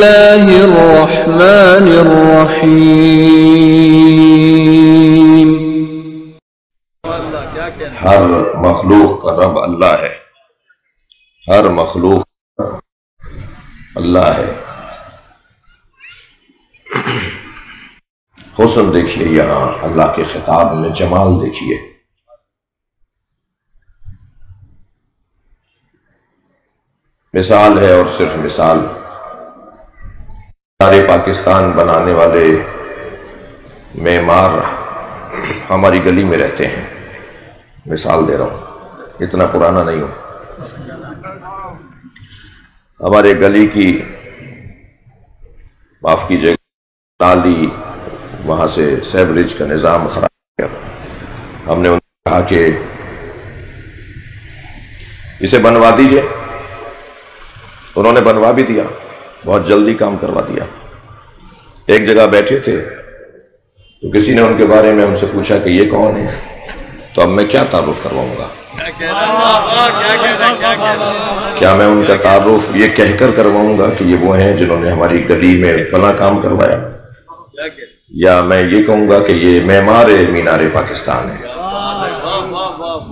الله الرحمن الرحيم. ہر مخلوق کا رب اللہ ہے، ہر مخلوق اللہ ہے. حسن دیکھیے یہاں اللہ کے خطاب میں، جمال دیکھیے. مثال ہے اور صرف مثال. سارے پاکستان بنانے والے معمار ہماری گلی میں رہتے ہیں. مثال دے رہا ہوں، اتنا پرانا نہیں ہوں. ہمارے گلی کی، معاف کیجیے، نالی وہاں سے سیوریج کا نظام خراب ہو گیا. ہم نے انہیں کہا کہ اسے بنوا دیجئے. انہوں نے بنوا بھی دیا، بہت جلدی کام کروا دیا. ایک جگہ بیٹھے تھے تو کسی نے ان کے بارے میں ہم سے پوچھا کہ یہ کون ہے، تو اب میں کیا تعارف کرواؤں گا؟ کیا میں ان کا تعارف یہ کہہ کر کرواؤں گا کہ یہ وہ ہیں جنہوں نے ہماری گلی میں فلاں کام کروایا، یا میں یہ کہوں گا کہ یہ معمار مینار پاکستان ہے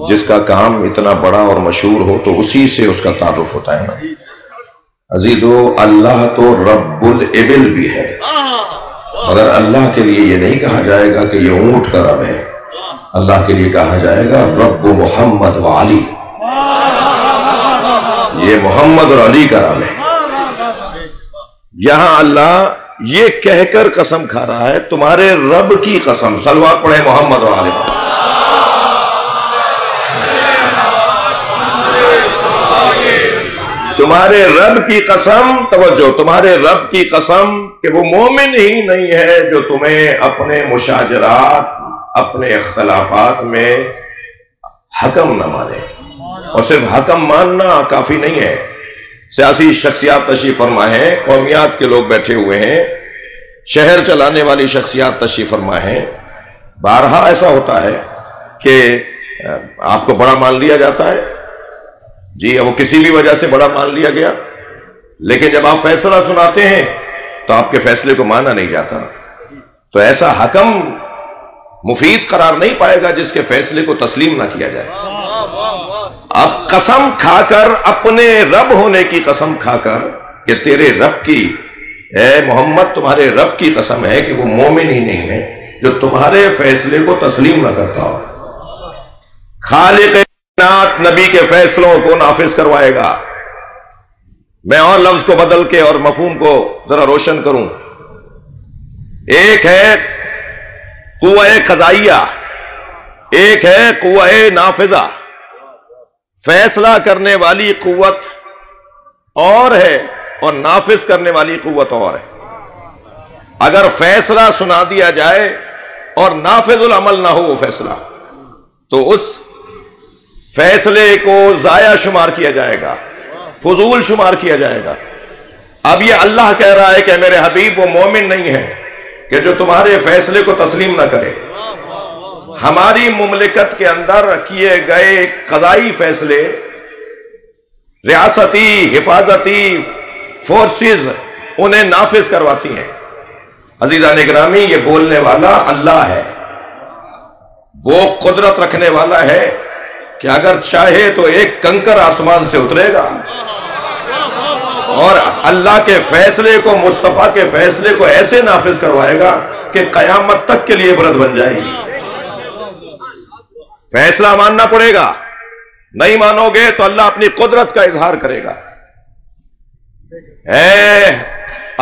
جس کا کام اتنا بڑا اور مشہور ہو تو اسی سے اس کا تعارف ہوتا ہے نا. عزیزو، اللہ تو رب الابل بھی ہے، مگر اللہ کے لیے یہ نہیں کہا جائے گا کہ یہ اونٹ کا رب ہے. اللہ کے لیے کہا جائے گا رب محمد و علی. یہ محمد اور علی کا رب ہے. یہاں اللہ یہ کہہ کر قسم کھا رہا ہے، تمہارے رب کی قسم. صلوات پڑھیں محمد و علی. تمہارے رب کی قسم، توجہ، تمہارے رب کی قسم کہ وہ مومن ہی نہیں ہے جو تمہیں اپنے مشاجرات، اپنے اختلافات میں حکم نہ مانے. اور صرف حکم ماننا کافی نہیں ہے. سیاسی شخصیات تشریف فرما ہیں، قومیات کے لوگ بیٹھے ہوئے ہیں، شہر چلانے والی شخصیات تشریف فرما ہیں. بارہا ایسا ہوتا ہے کہ آپ کو بڑا مان لیا جاتا ہے، جی وہ کسی بھی وجہ سے بڑا مان لیا گیا، لیکن جب آپ فیصلہ سناتے ہیں تو آپ کے فیصلے کو مانا نہیں جاتا. تو ایسا حکم مفید قرار نہیں پائے گا جس کے فیصلے کو تسلیم نہ کیا جائے. اب قسم کھا کر، اپنے رب ہونے کی قسم کھا کر کہ تیرے رب کی، اے محمد تمہارے رب کی قسم ہے کہ وہ مومن ہی نہیں ہے جو تمہارے فیصلے کو تسلیم نہ کرتا ہو. خالق نبی کے فیصلوں کو نافذ کروائے گا. میں اور لفظ کو بدل کے اور مفہوم کو ذرا روشن کروں. ایک ہے قوہ قضائیہ، ایک ہے قوہ نافذہ. فیصلہ کرنے والی قوت اور ہے اور نافذ کرنے والی قوت اور ہے. اگر فیصلہ سنا دیا جائے اور نافذ العمل نہ ہو وہ فیصلہ، تو اس فیصلے کو ضائع شمار کیا جائے گا، فضول شمار کیا جائے گا. اب یہ اللہ کہہ رہا ہے کہ میرے حبیب وہ مومن نہیں ہے کہ جو تمہارے فیصلے کو تسلیم نہ کرے. ہماری مملکت کے اندر کیے گئے قضائی فیصلے، ریاستی حفاظتی فورسز انہیں نافذ کرواتی ہیں. عزیزان گرامی، یہ بولنے والا اللہ ہے، وہ قدرت رکھنے والا ہے کہ اگر چاہے تو ایک کنکر آسمان سے اترے گا اور اللہ کے فیصلے کو، مصطفیٰ کے فیصلے کو ایسے نافذ کروائے گا کہ قیامت تک کے لیے عبرت بن جائے گی. فیصلہ ماننا پڑے گا، نہیں مانو گے تو اللہ اپنی قدرت کا اظہار کرے گا. اے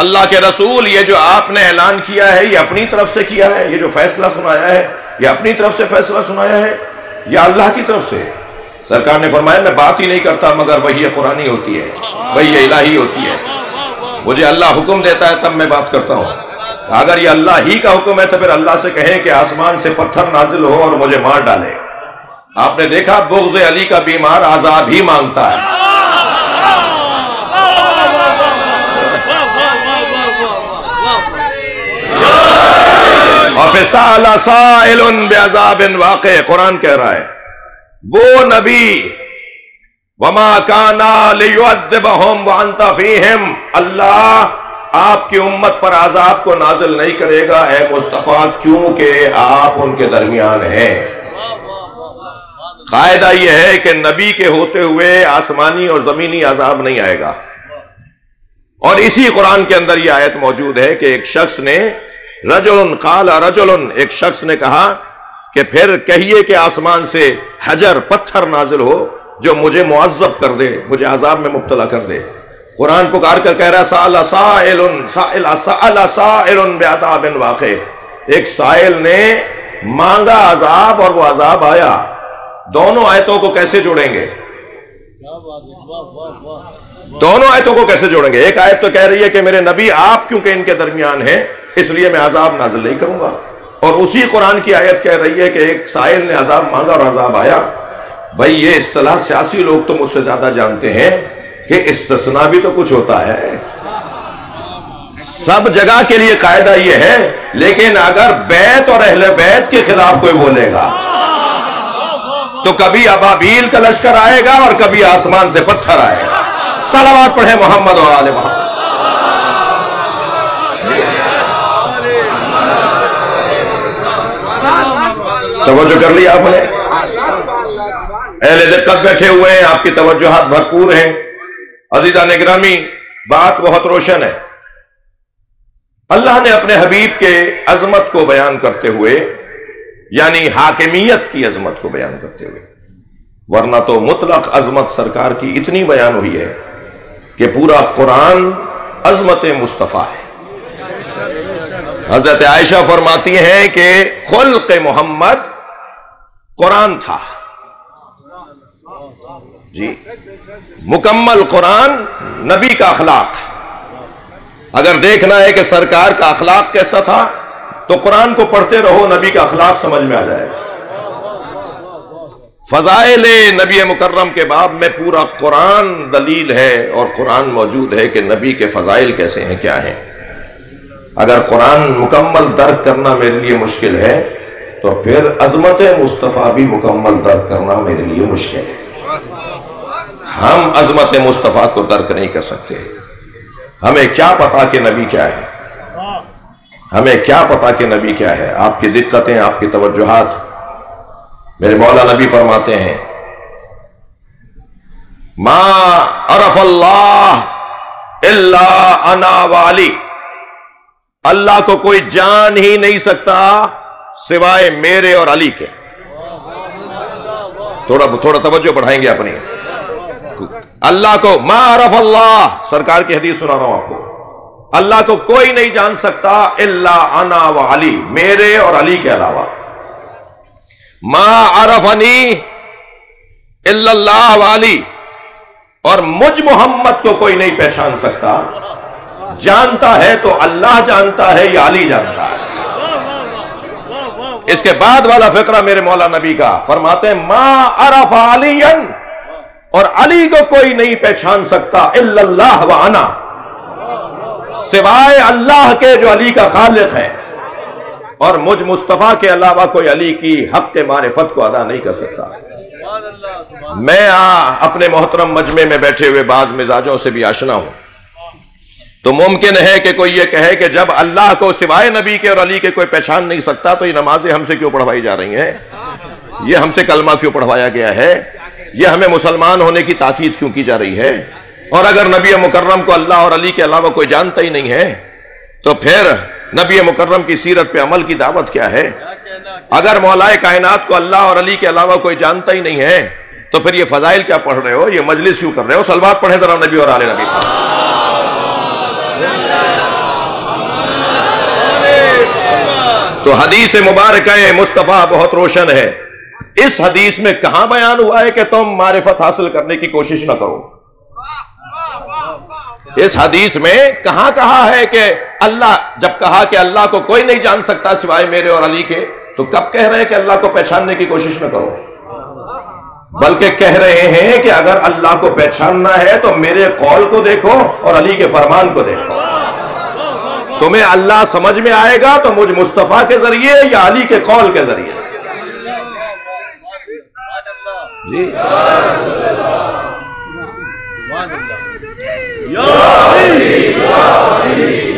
اللہ کے رسول، یہ جو آپ نے اعلان کیا ہے یہ اپنی طرف سے کیا ہے؟ یہ جو فیصلہ سنایا ہے یہ اپنی طرف سے فیصلہ سنایا ہے یا اللہ کی طرف سے؟ سرکار نے فرمایا میں بات ہی نہیں کرتا مگر وحی قرآنی ہوتی ہے، وحی الہی ہوتی ہے. مجھے اللہ حکم دیتا ہے تب میں بات کرتا ہوں. اگر یہ اللہ ہی کا حکم ہے تو پھر اللہ سے کہیں کہ آسمان سے پتھر نازل ہو اور مجھے مار ڈالے. آپ نے دیکھا بغض علی کا بیمار عذاب ہی مانگتا ہے. اور پھر سأل سائل بعذاب واقع، قرآن کہہ رہا ہے وہ نبی وما کانا لیعذبہم وانت فیہم، اللہ آپ کی امت پر عذاب کو نازل نہیں کرے گا اے مصطفیٰ، کیونکہ آپ ان کے درمیان ہیں۔ قاعدہ یہ ہے کہ نبی کے ہوتے ہوئے آسمانی اور زمینی عذاب نہیں آئے گا، اور اسی قرآن کے اندر یہ آیت موجود ہے کہ ایک شخص نے رجل قال رجل، ایک شخص نے کہا کہ پھر کہیے کہ آسمان سے حجر پتھر نازل ہو جو مجھے معذب کر دے، مجھے عذاب میں مبتلا کر دے۔ قرآن پکار کر کہہ رہا سأل سائل بعذاب واقع، ایک سائل نے مانگا عذاب اور وہ عذاب آیا۔ دونوں آیتوں کو کیسے جوڑیں گے؟ دونوں آیتوں کو کیسے جوڑیں گے؟ ایک آیت تو کہہ رہی ہے کہ میرے نبی آپ کیونکہ ان کے درمیان ہیں اس لیے میں عذاب نازل نہیں کروں گا، اور اسی قرآن کی آیت کہہ رہی ہے کہ ایک سائل نے عذاب مانگا اور عذاب آیا۔ بھائی یہ اصطلاح سیاسی لوگ تو مجھ سے زیادہ جانتے ہیں کہ استثناء بھی تو کچھ ہوتا ہے، سب جگہ کے لیے قاعدہ یہ ہے، لیکن اگر بیت اور اہل بیت کے خلاف کوئی بولے گا تو کبھی ابابیل کا لشکر آئے گا اور کبھی آسمان سے پتھر آئے گا۔ صلوات پڑھیں محمد اور آل محمد۔ توجہ کر لیا آپ نے؟ اہل دقت بیٹھے ہوئے ہیں، آپ کی توجہات بھرپور ہیں۔ عزیزان گرامی، بات بہت روشن ہے۔ اللہ نے اپنے حبیب کے عظمت کو بیان کرتے ہوئے، یعنی حاکمیت کی عظمت کو بیان کرتے ہوئے، ورنہ تو مطلق عظمت سرکار کی اتنی بیان ہوئی ہے کہ پورا قرآن عظمت مصطفیٰ ہے۔ حضرت عائشہ فرماتی ہیں کہ خلق محمد قرآن تھا، جی مکمل قرآن نبی کا اخلاق۔ اگر دیکھنا ہے کہ سرکار کا اخلاق کیسا تھا تو قرآن کو پڑھتے رہو، نبی کا اخلاق سمجھ میں آ جائے گا۔ فضائل نبی مکرم کے باب میں پورا قرآن دلیل ہے، اور قرآن موجود ہے کہ نبی کے فضائل کیسے ہیں، کیا ہیں۔ اگر قرآن مکمل درک کرنا میرے لیے مشکل ہے تو پھر عظمت مصطفیٰ بھی مکمل درک کرنا میرے لیے مشکل ہے۔ ہم عظمت مصطفیٰ کو درک نہیں کر سکتے۔ ہمیں کیا پتا کہ نبی کیا ہے، ہمیں کیا پتا کہ نبی کیا ہے۔ آپ کی دقتیں، آپ کی توجہات، میرے مولا نبی فرماتے ہیں ما عرف اللہ الا انا وعلی، اللہ کو کوئی جان ہی نہیں سکتا سوائے میرے اور علی کے۔ تھوڑا توجہ بڑھائیں گے اپنی۔ اللہ کو ما عرف اللہ، سرکار کی حدیث سنا رہا ہوں آپ کو، اللہ کو کوئی نہیں جان سکتا الا انا وعلی، میرے اور علی کے علاوہ۔ ما عرفنی الا اللہ وعلی، اور مجھ محمد کو کوئی نہیں پہچان سکتا، جانتا ہے تو اللہ جانتا ہے یا علی جانتا ہے۔ اس کے بعد والا فقرہ میرے مولا نبی کا، فرماتے ہیں ما عرف علی، اور علی کو کوئی نہیں پہچان سکتا الا اللہ وانا، سوائے اللہ کے جو علی کا خالق ہے، اور مجھ مصطفیٰ کے علاوہ کوئی علی کی حق معرفت کو ادا نہیں کر سکتا۔ میں اپنے محترم مجمع میں بیٹھے ہوئے بعض مزاجوں سے بھی آشنا ہوں، تو ممکن ہے کہ کوئی یہ کہے کہ جب اللہ کو سوائے نبی کے اور علی کے کوئی پہچان نہیں سکتا تو یہ نمازیں ہم سے کیوں پڑھوائی جا رہی ہیں، یہ ہم سے کلمہ کیوں پڑھوایا گیا ہے، یہ ہمیں مسلمان ہونے کی تاکید کیوں کی جا رہی ہے۔ اور اگر نبی مکرم کو اللہ اور علی کے علاوہ کوئی جانتا ہی نہیں ہے تو پھر نبی مکرم کی سیرت پہ عمل کی دعوت کیا ہے؟ اگر مولا کائنات کو اللہ اور علی کے علاوہ کوئی جانتا ہی نہیں ہے تو پھر یہ فضائل کیا پڑھ رہے ہو، یہ مجلس کیوں کر رہے ہو؟ صلوات پڑھیں ذرا نبی اور آل نبی۔ تو حدیث مبارکہ مصطفیٰ بہت روشن ہے۔ اس حدیث میں کہاں بیان ہوا ہے کہ تم معرفت حاصل کرنے کی کوشش نہ کرو؟ اس حدیث میں کہاں کہا ہے کہ اللہ، جب کہا کہ اللہ کو کوئی نہیں جان سکتا سوائے میرے اور علی کے، تو کب کہہ رہے ہیں کہ اللہ کو پہچاننے کی کوشش نہ کرو؟ بلکہ کہہ رہے ہیں کہ اگر اللہ کو پہچاننا ہے تو میرے قول کو دیکھو اور علی کے فرمان کو دیکھو۔ تمہیں اللہ سمجھ میں آئے گا تو مجھ مصطفیٰ کے ذریعے یا علی کے قول کے ذریعے سے؟ جی یا علی یا علی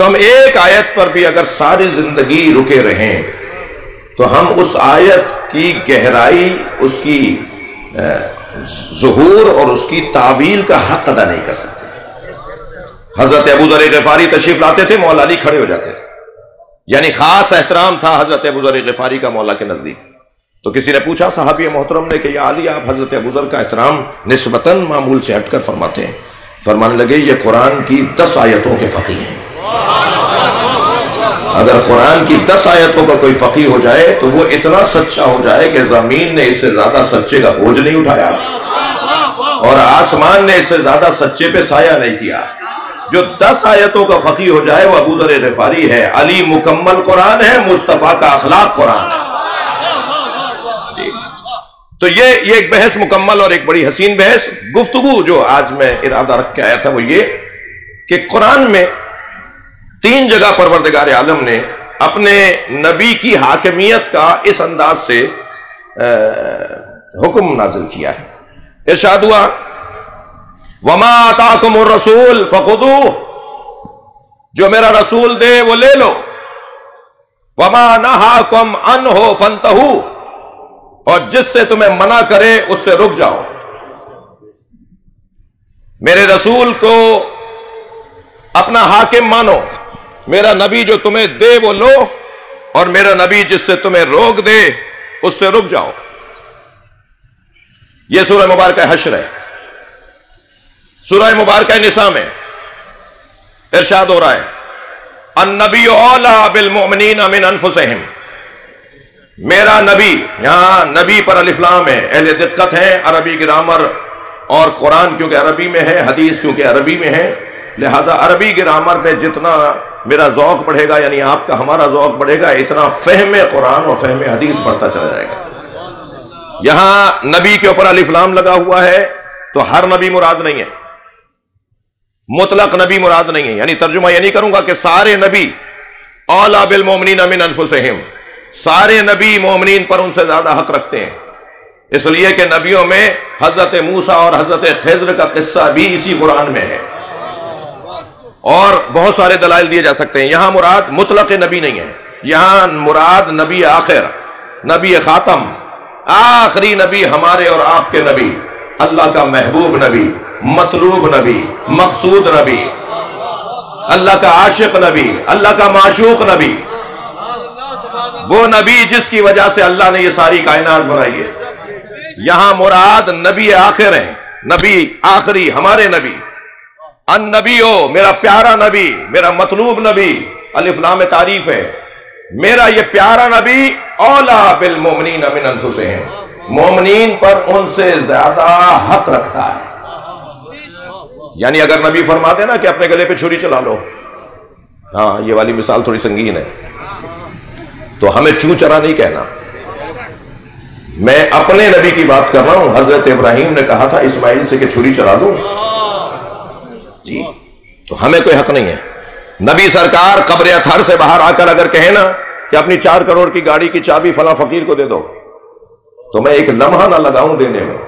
تو ہم ایک آیت پر بھی اگر ساری زندگی رکے رہیں تو ہم اس آیت کی گہرائی، اس کی ظہور اور اس کی تعویل کا حق ادا نہیں کر سکتے۔ حضرت ابو ذر غفاری تشریف لاتے تھے، مولا علی کھڑے ہو جاتے تھے، یعنی خاص احترام تھا حضرت ابو ذر غفاری کا مولا کے نزدیک۔ تو کسی نے پوچھا صحابی محترم نے کہ یا علی، آپ حضرت ابو ذر کا احترام نسبتاً معمول سے ہٹ کر فرماتے ہیں۔ فرمانے لگے یہ قرآن کی 10 آیتوں کے فقیہ ہیں، اگر قرآن کی 10 آیتوں کا کوئی فقیہ ہو جائے تو وہ اتنا سچا ہو جائے کہ زمین نے اس سے زیادہ سچے کا بوجھ نہیں اٹھایا اور آسمان نے اس سے زیادہ سچے پہ سایہ نہیں کیا۔ جو 10 آیتوں کا فقیہ ہو جائے وہ ابو ذر غفاری ہے۔ علی مکمل قرآن ہے، مصطفیٰ کا اخلاق قرآن ہے۔ تو یہ ایک بحث مکمل اور ایک بڑی حسین بحث گفتگو جو آج میں ارادہ رکھ کے آیا تھا وہ یہ کہ قرآن میں 3 جگہ پروردگار عالم نے اپنے نبی کی حاکمیت کا اس انداز سے حکم نازل کیا ہے۔ ارشاد ہوا وَمَا آتَاكُمُ الرَّسُولُ فَخُذُوهُ، جو میرا رسول دے وہ لے لو، وَمَا نَهَاكُمْ عَنْهُ فَانْتَهُوا، اور جس سے تمہیں منع کرے اس سے رک جاؤ۔ میرے رسول کو اپنا حاکم مانو، میرا نبی جو تمہیں دے وہ لو، اور میرا نبی جس سے تمہیں روک دے اس سے رک جاؤ۔ یہ سورہ مبارکہ حشر ہے۔ سورہ مبارکہ نساء میں ارشاد ہو رہا ہے النبی اولیٰ بالمؤمنین من انفسہم، میرا نبی، یہاں نبی پر الف لام ہے، اہل دقت ہیں، عربی گرامر اور قرآن کیونکہ عربی میں ہے، حدیث کیونکہ عربی میں ہے، لہذا عربی گرامر میں جتنا میرا ذوق بڑھے گا، یعنی آپ کا ہمارا ذوق بڑھے گا، اتنا فہم قرآن اور فہم حدیث بڑھتا چلا جائے گا۔ یہاں نبی کے اوپر الف لام لگا ہوا ہے تو ہر نبی مراد نہیں ہے، مطلق نبی مراد نہیں ہے، یعنی ترجمہ یہ نہیں کروں گا کہ سارے نبی اولیٰ بالمؤمنین من انفسہم، سارے نبی مومنین پر ان سے زیادہ حق رکھتے ہیں، اس لیے کہ نبیوں میں حضرت موسیٰ اور حضرت خضر کا قصہ بھی اسی قرآن میں ہے، اور بہت سارے دلائل دیے جا سکتے ہیں۔ یہاں مراد مطلق نبی نہیں ہے، یہاں مراد نبی آخر، نبی خاتم، آخری نبی، ہمارے اور آپ کے نبی، اللہ کا محبوب نبی، مطلوب نبی، مقصود نبی، اللہ کا عاشق نبی، اللہ کا معشوق نبی، وہ نبی جس کی وجہ سے اللہ نے یہ ساری کائنات بنائی ہے۔ یہاں مراد نبی آخر ہیں، نبی آخری، ہمارے نبی، النبیو، میرا پیارا نبی، میرا مطلوب نبی، الف لام تعریف ہے، میرا یہ پیارا نبی اولیٰ بالمؤمنین من انفسہم، مومنین پر ان سے زیادہ حق رکھتا ہے۔ یعنی اگر نبی فرما دے نا کہ اپنے گلے پہ چھری چلا لو، ہاں یہ والی مثال تھوڑی سنگین ہے، تو ہمیں چوں چرا نہیں کہنا۔ میں اپنے نبی کی بات کر رہا ہوں، حضرت ابراہیم نے کہا تھا اسماعیل سے کہ چھری چلا دوں، جی، تو ہمیں کوئی حق نہیں ہے۔ نبی سرکار قبر اطہر سے باہر آ کر اگر کہے نا کہ اپنی 4 کروڑ کی گاڑی کی چابی فلاں فقیر کو دے دو، تو میں ایک لمحہ نہ لگاؤں دینے میں،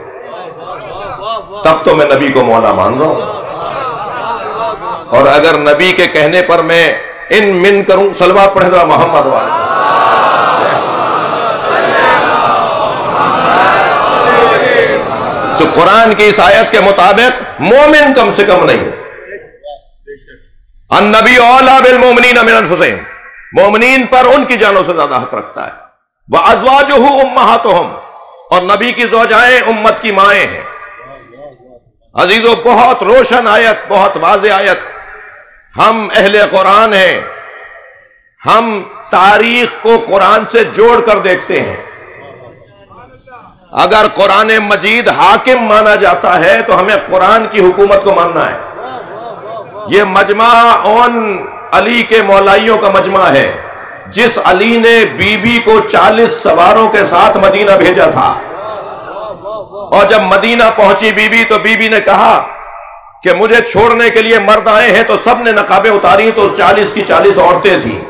تب تو میں نبی کو مولا مان رہا ہوں۔ اور اگر نبی کے کہنے پر میں ان من کروں، صلوات پڑھے ذرا محمد والے، تو قرآن کی اس آیت کے مطابق مومن کم سے کم نہیں ہے۔ النبی اولیٰ بالمؤمنین من انفسہم، مومنین پر ان کی جانوں سے زیادہ حق رکھتا ہے۔ وازواجہ امہاتہم، اور نبی کی زوجائیں امت کی مائیں ہیں۔ عزیزو بہت روشن آیت، بہت واضح آیت۔ ہم اہل قرآن ہیں، ہم تاریخ کو قرآن سے جوڑ کر دیکھتے ہیں۔ اگر قرآن مجید حاکم مانا جاتا ہے تو ہمیں قرآن کی حکومت کو ماننا ہے۔ یہ مجمع اون علی کے مولائیوں کا مجمع ہے، جس علی نے بی بی کو 40 سواروں کے ساتھ مدینہ بھیجا تھا، اور جب مدینہ پہنچی بی بی تو بی بی نے کہا کہ مجھے چھوڑنے کے لیے مرد آئے ہیں، تو سب نے نقابیں اتاری تو 40 کی 40 عورتیں تھیں۔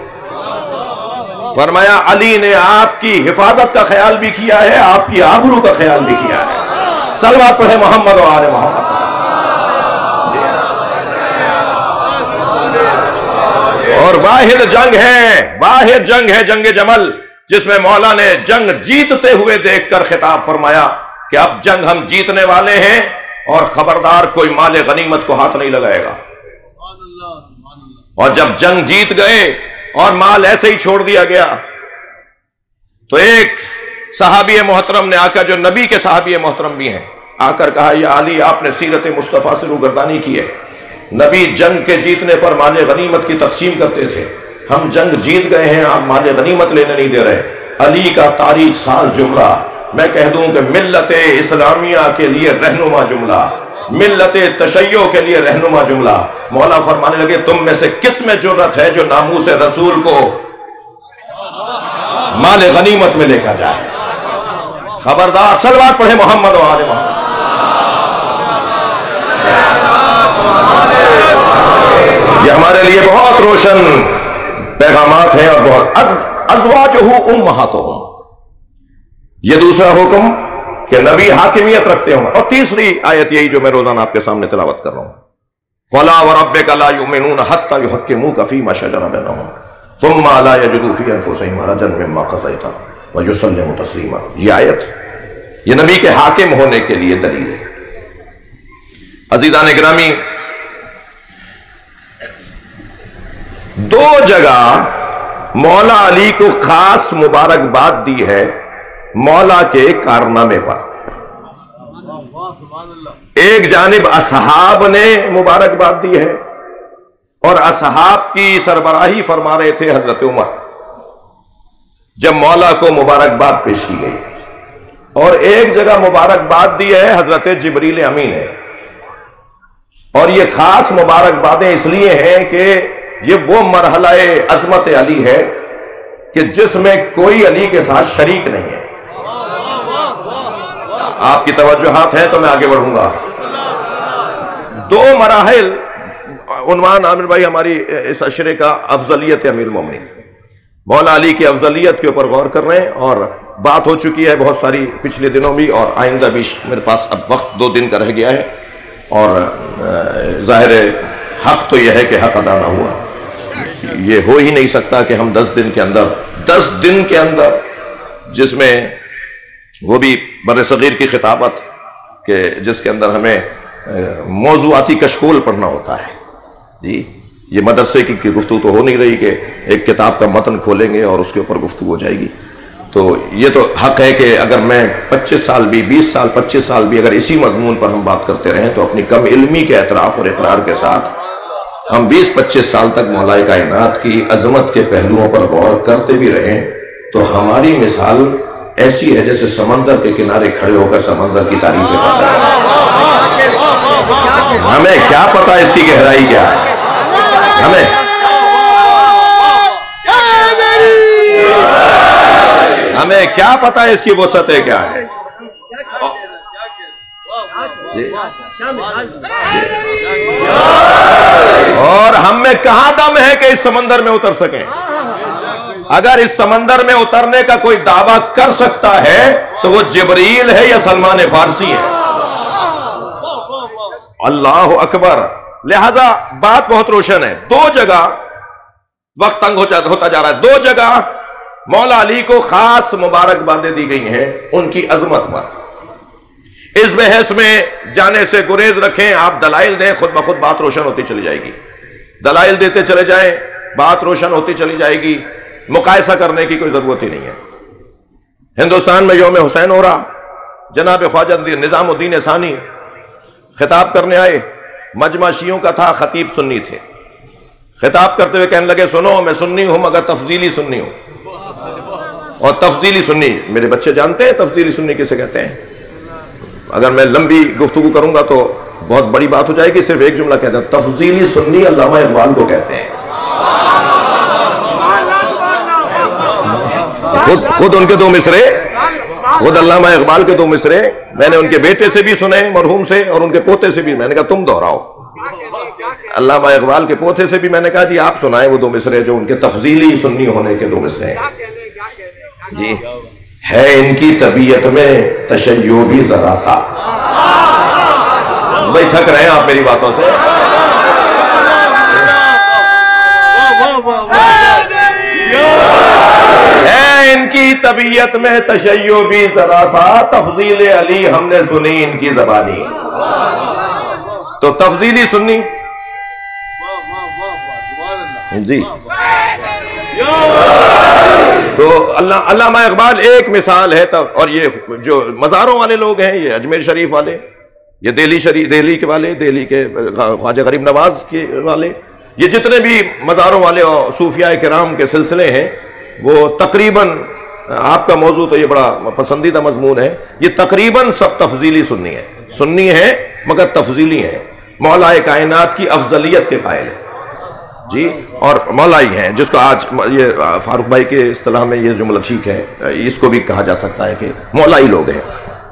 فرمایا علی نے آپ کی حفاظت کا خیال بھی کیا ہے، آپ کی آبرو کا خیال بھی کیا ہے۔ صلوات پڑھے محمد و آل محمد۔ اور واحد جنگ ہے جنگ جمل، جس میں مولا نے جنگ جیتتے ہوئے دیکھ کر خطاب فرمایا کہ اب جنگ ہم جیتنے والے ہیں اور خبردار کوئی مال غنیمت کو ہاتھ نہیں لگائے گا۔ اور جب جنگ جیت گئے اور مال ایسے ہی چھوڑ دیا گیا تو ایک صحابی محترم نے آ کر، جو نبی کے صحابی محترم بھی ہیں، آ کر کہا یا علی، آپ نے سیرت مصطفیٰ سے روگردانی کی ہے، نبی جنگ کے جیتنے پر مال غنیمت کی تقسیم کرتے تھے، ہم جنگ جیت گئے ہیں، آپ مال غنیمت لینے نہیں دے رہے۔ علی کا تاریخ ساز جملہ میں کہہ دوں کہ ملت اسلامیہ کے لیے رہنما جملہ، ملت تشیع کے لیے رہنما جملہ۔ مولا فرمانے لگے تم میں سے کس میں جرأت ہے جو ناموس رسول کو مال غنیمت میں لے کر جائے؟ خبردار، صلوات پڑھے محمد و آل محمد۔ یہ ہمارے لیے بہت روشن پیغامات ہیں اور بہت ازواجہ امہاتہم، یہ دوسرا حکم کہ نبی حاکمیت رکھتے ہوں۔ اور تیسری آیت یہی جو میں روزانہ آپ کے سامنے تلاوت کر رہا ہوں، فَلَا وَرَبِّكَ لَا يُؤْمِنُونَ حَتَّى يُحَكِّمُوكَ فِي مَا شَجَرَ بَيْنَهُمْ ثُمَّ لَا يَجِدُوا فِي أَنفُسِهِمْ حَرَجًا مِّمَّا قَضَيْتَ وَيُسَلِّمُوا تَسْلِيمًا۔ یہ آیت یہ نبی کے حاکم ہونے کے لیے دلیل ہے۔ عزیزان گرامی، دو جگہ مولا علی کو خاص مبارکباد دی ہے مولا کے کارنامے پر۔ ایک جانب اصحاب نے مبارکباد دی ہے اور اصحاب کی سربراہی فرما رہے تھے حضرت عمر جب مولا کو مبارکباد پیش کی گئی، اور ایک جگہ مبارکباد دی ہے حضرت جبریل امین نے۔ اور یہ خاص مبارکبادیں اس لیے ہیں کہ یہ وہ مرحلہ عظمت علی ہے کہ جس میں کوئی علی کے ساتھ شریک نہیں ہے۔ آپ کی توجہات ہیں تو میں آگے بڑھوں گا۔ دو مراحل، عنوان عامر بھائی ہماری اس عشرے کا افضلیت امیر المومنین، مولا علی کی افضلیت کے اوپر غور کر رہے ہیں، اور بات ہو چکی ہے بہت ساری پچھلے دنوں بھی، اور آئندہ بھی میرے پاس اب وقت 2 دن کا رہ گیا ہے، اور ظاہر حق تو یہ ہے کہ حق ادا نہ ہوا۔ یہ ہو ہی نہیں سکتا کہ ہم 10 دن کے اندر جس میں وہ بھی بر صغیر کی خطابت کہ جس کے اندر ہمیں موضوعاتی کشکول پڑھنا ہوتا ہے، جی یہ مدرسے کی گفتگو تو ہو نہیں رہی کہ ایک کتاب کا متن کھولیں گے اور اس کے اوپر گفتگو ہو جائے گی۔ تو یہ تو حق ہے کہ اگر میں 25 سال بھی 20 سال 25 سال بھی اگر اسی مضمون پر ہم بات کرتے رہیں تو اپنی کم علمی کے اعتراف اور اقرار کے ساتھ ہم 20-25 سال تک مولا کائنات کی عظمت کے پہلوؤں پر غور کرتے بھی رہیں تو ہماری مثال ایسی ہے جیسے سمندر کے کنارے کھڑے ہو کر سمندر کی تعریفیں کر رہے ہیں۔ ہمیں کیا پتا اس کی گہرائی کیا ہے، ہمیں کیا پتا اس کی وسعتیں کیا ہے۔ اور ہم میں کہاں دم ہے کہ اس سمندر میں اتر سکیں؟ اگر اس سمندر میں اترنے کا کوئی دعویٰ کر سکتا ہے تو وہ جبریل ہے یا سلمان فارسی ہے۔ اللہ اکبر۔ لہذا بات بہت روشن ہے، 2 جگہ وقت تنگ ہوتا جا رہا ہے، 2 جگہ مولا علی کو خاص مبارکبادیں دی گئی ہیں ان کی عظمت پر۔ اس بحث میں جانے سے گریز رکھیں، آپ دلائل دیں، خود بخود بات روشن ہوتی چلی جائے گی۔ دلائل دیتے چلے جائیں، بات روشن ہوتی چلی جائے گی، مقایسہ کرنے کی کوئی ضرورت ہی نہیں ہے۔ ہندوستان میں یوم حسین ہو رہا، جناب خواجہ نظام الدین ثانی خطاب کرنے آئے، مجمع شیعوں کا تھا، خطیب سنی تھے، خطاب کرتے ہوئے کہنے لگے سنو میں سنی ہوں مگر تفضیلی سنی ہوں۔ اور تفضیلی سنی میرے بچے جانتے ہیں تفضیلی سنی کسے کہتے ہیں؟ اگر میں لمبی گفتگو کروں گا تو بہت بڑی بات ہو جائے گی، صرف ایک جملہ کہتے ہیں، تفضیلی سنی علامہ اقبال کو کہتے ہیں۔ خود ان کے 2 مصرے، خود علامہ اقبال کے 2 مصرے میں نے ان کے بیٹے سے بھی سنے مرحوم سے، اور ان کے پوتے سے بھی، میں نے کہا تم دہراؤ۔ علامہ اقبال کے پوتے سے بھی میں نے کہا جی آپ سنائیں وہ 2 مصرے جو ان کے تفضیلی سنی ہونے کے 2 مصرے ہیں۔ جی ہے ان کی طبیعت میں تشیع بھی ذرا سا۔ بھائی تھک رہے ہیں آپ میری باتوں سے؟ ادبیت میں تشیع بھی ذرا سا، تفضیل علی ہم نے سنی ان کی زبانی. تو تفضیلی سنی جی. تو علامہ اقبال ایک مثال ہے. اور یہ جو مزاروں والے لوگ ہیں، یہ اجمیر شریف والے، یہ دہلی کے والے، دہلی کے خواجہ غریب نواز کے والے، یہ جتنے بھی مزاروں والے اور صوفیاء کرام کے سلسلے ہیں، وہ تقریباً، آپ کا موضوع تو یہ بڑا پسندیدہ مضمون ہے، یہ تقریباً سب تفضیلی سنی ہے. سنی ہے مگر تفضیلی ہے. مولا کائنات کی افضلیت کے قائل ہے جی. اور مولائی ہیں، جس کو آج یہ فاروق بھائی کے اصطلاح میں یہ جملہ ٹھیک ہے، اس کو بھی کہا جا سکتا ہے کہ مولائی لوگ ہیں.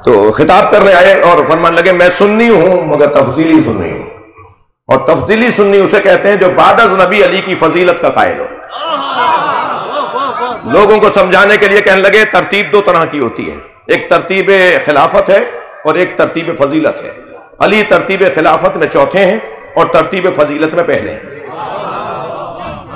تو خطاب کرنے آئے اور فرمان لگے میں سنی ہوں مگر تفضیلی سنی ہوں. اور تفضیلی سنی اسے کہتے ہیں جو بعد از نبی علی کی فضیلت کا قائل ہو. لوگوں کو سمجھانے کے لیے کہنے لگے ترتیب دو طرح کی ہوتی ہے، ایک ترتیب خلافت ہے اور ایک ترتیب فضیلت ہے. علی ترتیب خلافت میں چوتھے ہیں اور ترتیب فضیلت میں پہلے ہیں.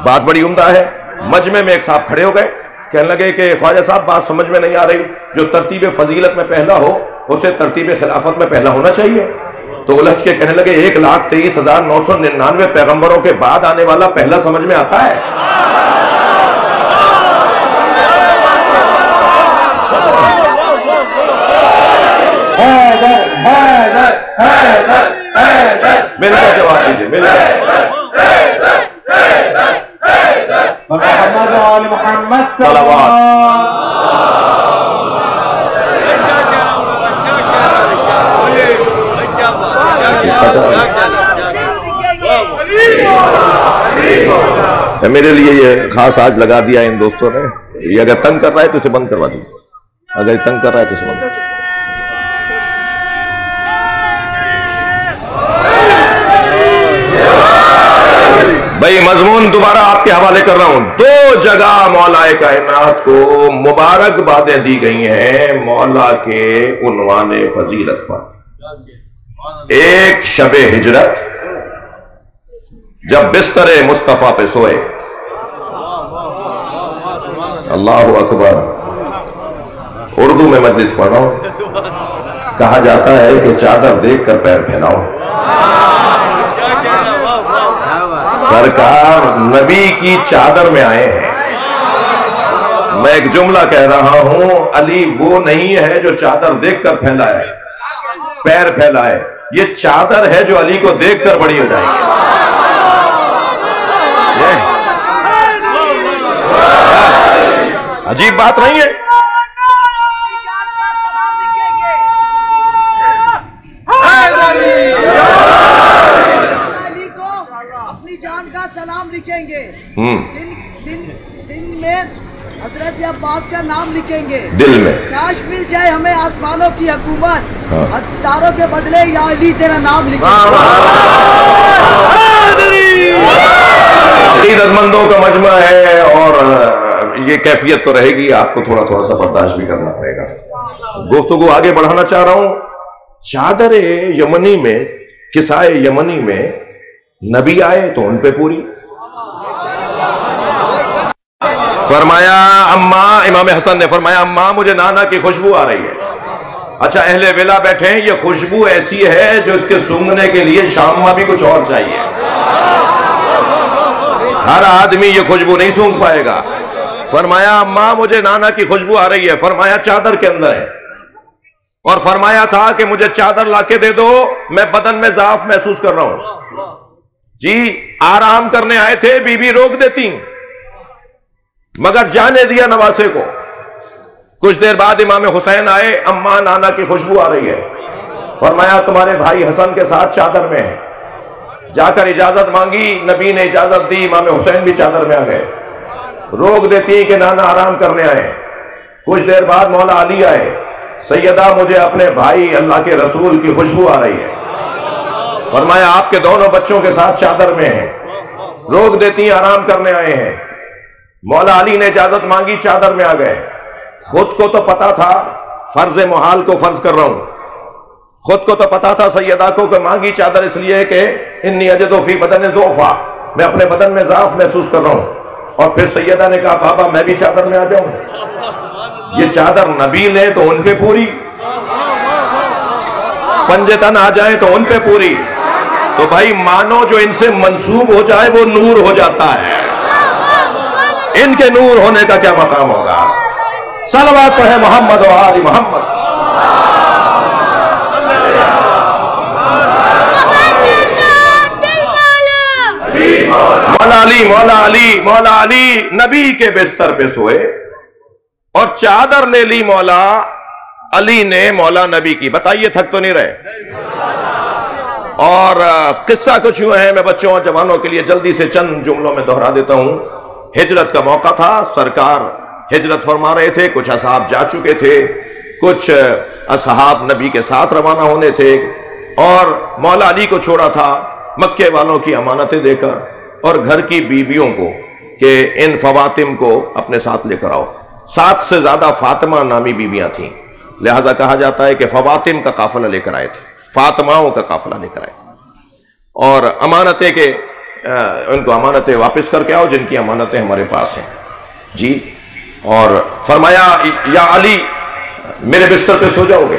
بات بڑی عمدہ ہے. مجمع میں ایک صاحب کھڑے ہو گئے، کہنے لگے کہ خواجہ صاحب بات سمجھ میں نہیں آ رہی، جو ترتیب فضیلت میں پہلا ہو اسے ترتیب خلافت میں پہلا ہونا چاہیے. تو الجھ کے کہنے لگے 1,23,999 پیغمبروں کے بعد آنے والا پہلا سمجھ میں آتا ہے؟ مل کر جواب دیجیے، مل کر صلوات. میرے لیے یہ خاص آج لگا دیا ان دوستوں نے. یہ اگر تنگ کر رہا ہے تو اسے بند کروا دیجیے، اگر تنگ کر رہا ہے تو اسے بند کر. بھائی مضمون دوبارہ آپ کے حوالے کر رہا ہوں. دو جگہ مولا کائنات کو مبارکبادیں دی گئی ہیں مولا کے عنوان فضیلت پر. ایک شب ہجرت جب بستر مصطفیٰ پہ سوئے، اللہ اکبر، اردو میں مجلس پڑھ رہا ہوں، کہا جاتا ہے کہ چادر دیکھ کر پیر پھیلاؤ. سرکار نبی کی چادر میں آئے ہیں. میں ایک جملہ کہہ رہا ہوں، علی وہ نہیں ہے جو چادر دیکھ کر پھیلائے، پیر پھیلائے. یہ چادر ہے جو علی کو دیکھ کر بڑی ہو جائے گی. عجیب بات نہیں ہے؟ علی کو اپنی جان کا سلام لکھیں گے. دن میں حضرت عباس کا نام لکھیں گے. دل میں کاش مل جائے ہمیں آسمانوں کی حکومت، ستاروں کے بدلے یا علی تیرا نام لکھیں گے. عقیدت مندوں کا مجمع ہے اور یہ کیفیت تو رہے گی، آپ کو تھوڑا سا برداشت بھی کرنا پڑے گا. گفتگو آگے بڑھانا چاہ رہا ہوں. چادر یمنی میں، کسائے یمنی میں نبی آئے تو ان پہ پوری. فرمایا اماں، امام حسن نے فرمایا اماں مجھے نانا کی خوشبو آ رہی ہے. اچھا اہل ولا بیٹھے ہیں، یہ خوشبو ایسی ہے جو اس کے سونگنے کے لیے شام میں بھی کچھ اور چاہیے. ہر آدمی یہ خوشبو نہیں سونگ پائے گا. فرمایا اماں مجھے نانا کی خوشبو آ رہی ہے. فرمایا چادر کے اندر ہے. اور فرمایا تھا کہ مجھے چادر لا کے دے دو، میں بدن میں ضعف محسوس کر رہا ہوں. جی آرام کرنے آئے تھے، بی بی روک دیتی مگر جانے دیا نواسے کو. کچھ دیر بعد امام حسین آئے، اماں نانا کی خوشبو آ رہی ہے. فرمایا تمہارے بھائی حسن کے ساتھ چادر میں ہے. جا کر اجازت مانگی، نبی نے اجازت دی، امام حسین بھی چادر میں آ گئے. روک دیتی کہ نانا آرام کرنے آئے. کچھ دیر بعد مولا علی آئے. سیدہ مجھے اپنے بھائی اللہ کے رسول کی خوشبو آ رہی ہے. فرمایا آپ کے دونوں بچوں کے ساتھ چادر میں ہیں. روک دیتی آرام کرنے آئے ہیں. مولا علی نے اجازت مانگی، چادر میں آ گئے. خود کو تو پتا تھا فرض محال کو فرض کر رہا ہوں. خود کو تو پتا تھا سیدہ کو کہ مانگی چادر اس لیے کہ انی اجد فی بدن ضعفا، میں اپنے بدن میں ضعف محسوس کر رہا ہوں. اور پھر سیدہ نے کہا بابا میں بھی چادر میں آ جاؤں. یہ چادر نبی لیں تو ان پہ پوری، پنجے تن آ جائیں تو ان پہ پوری. تو بھائی مانو جو ان سے منسوب ہو جائے وہ نور ہو جاتا ہے. ان کے نور ہونے کا کیا مقام ہوگا؟ صلوات پڑھیں محمد و آل محمد. مولا علی نبی کے بستر پہ سوئے اور چادر لے لی مولا علی نے مولا نبی کی. بتائیے تھک تو نہیں رہے؟ اور قصہ کچھ یوں ہے، میں بچوں اور جوانوں کے لیے جلدی سے چند جملوں میں دہرا دیتا ہوں. ہجرت کا موقع تھا، سرکار ہجرت فرما رہے تھے، کچھ اصحاب جا چکے تھے، کچھ اصحاب نبی کے ساتھ روانہ ہونے تھے، اور مولا علی کو چھوڑا تھا مکے والوں کی امانتیں دے کر اور گھر کی بیویوں کو کہ ان فواتم کو اپنے ساتھ لے کر آؤ. 7 سے زیادہ فاطمہ نامی بیویاں تھیں، لہذا کہا جاتا ہے کہ فواتم کا قافلہ لے کر آئے تھے، فاطماؤں کا قافلہ لے کر آئے تھے. اور امانتیں کہ ان کو امانتیں واپس کر کے آؤ جن کی امانتیں ہمارے پاس ہیں جی. اور فرمایا یا علی میرے بستر پہ سو جاؤ گے.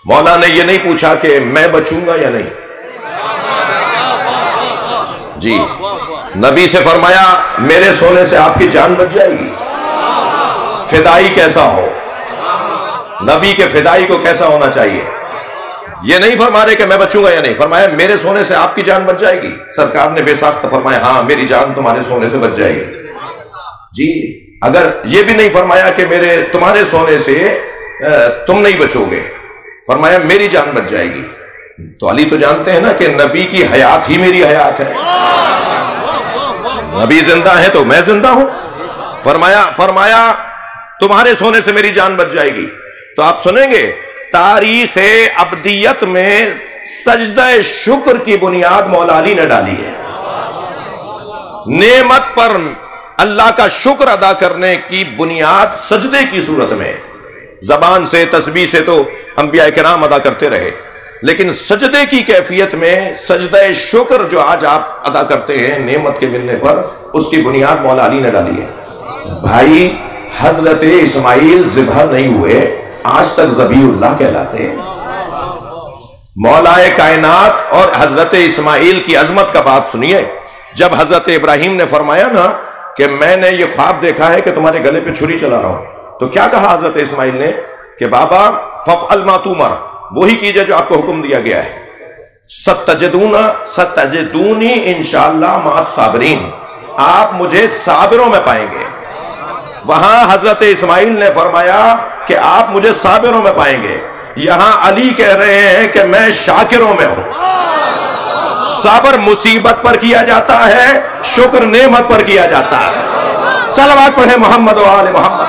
مولا نے یہ نہیں پوچھا کہ میں بچوں گا یا نہیں جی. نبی سے فرمایا میرے سونے سے آپ کی جان بچ جائے گی. فدائی کیسا ہو، نبی کے فدائی کو کیسا ہونا چاہیے. یہ نہیں فرما رہے کہ میں بچوں گا یا نہیں، فرمایا میرے سونے سے آپ کی جان بچ جائے گی. سرکار نے بے ساختہ فرمایا ہاں میری جان تمہارے سونے سے بچ جائے گی جی. اگر یہ بھی نہیں فرمایا کہ تمہارے سونے سے تم نہیں بچو گے، فرمایا میری جان بچ جائے گی. تو علی تو جانتے ہیں نا کہ نبی کی حیات ہی میری حیات ہے، نبی زندہ ہے تو میں زندہ ہوں. فرمایا تمہارے سونے سے میری جان بچ جائے گی. تو آپ سنیں گے تاریخ ابدیت میں سجدہ شکر کی بنیاد مولا علی نے ڈالی ہے. نعمت پر اللہ کا شکر ادا کرنے کی بنیاد سجدے کی صورت میں. زبان سے تسبیح سے تو انبیاء کرام ادا کرتے رہے، لیکن سجدے کی کیفیت میں سجدہ شکر جو آج آپ ادا کرتے ہیں نعمت کے ملنے پر، اس کی بنیاد مولا علی نے ڈالی ہے. بھائی حضرت اسماعیل ذبح نہیں ہوئے، آج تک ذبیح اللہ کہلاتے ہیں. مولا کائنات اور حضرت اسماعیل کی عظمت کا بات سنیے. جب حضرت ابراہیم نے فرمایا نا کہ میں نے یہ خواب دیکھا ہے کہ تمہارے گلے پہ چھری چلا رہا ہوں، تو کیا کہا حضرت اسماعیل نے کہ بابا ففعل ما تؤمر، وہی کیجئے جو آپ کو حکم دیا گیا ہے. ستجدونی انشاءاللہ مع الصابرین، آپ مجھے صابروں میں پائیں گے. وہاں حضرت اسماعیل نے فرمایا کہ آپ مجھے صابروں میں پائیں گے. یہاں علی کہہ رہے ہیں کہ میں شاکروں میں ہوں. صبر مصیبت پر کیا جاتا ہے، شکر نعمت پر کیا جاتا ہے. صلوات پڑھیں محمد و آل محمد.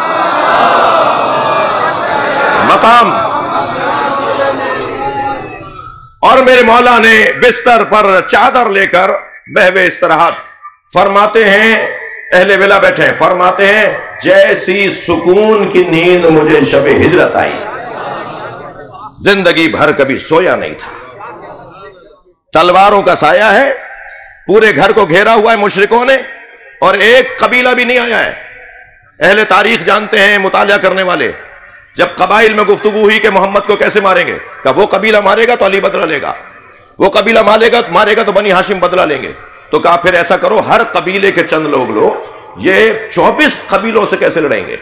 مقام. اور میرے مولا نے بستر پر چادر لے کر بہوے استراحت فرماتے ہیں، اہل ولا بیٹھے فرماتے ہیں جیسی سکون کی نیند مجھے شب ہجرت آئی، زندگی بھر کبھی سویا نہیں تھا. تلواروں کا سایہ ہے، پورے گھر کو گھیرا ہوا ہے مشرکوں نے، اور ایک قبیلہ بھی نہیں آیا ہے. اہل تاریخ جانتے ہیں، مطالعہ کرنے والے، جب قبائل میں گفتگو ہوئی کہ محمد کو کیسے ماریں گے، کہ وہ قبیلہ مارے گا تو علی بدلہ لے گا، وہ قبیلہ مارے گا تو بنی ہاشم بدلہ لیں گے. تو کہا پھر ایسا کرو ہر قبیلے کے چند لوگ لو، یہ 24 قبیلوں سے کیسے لڑیں گے.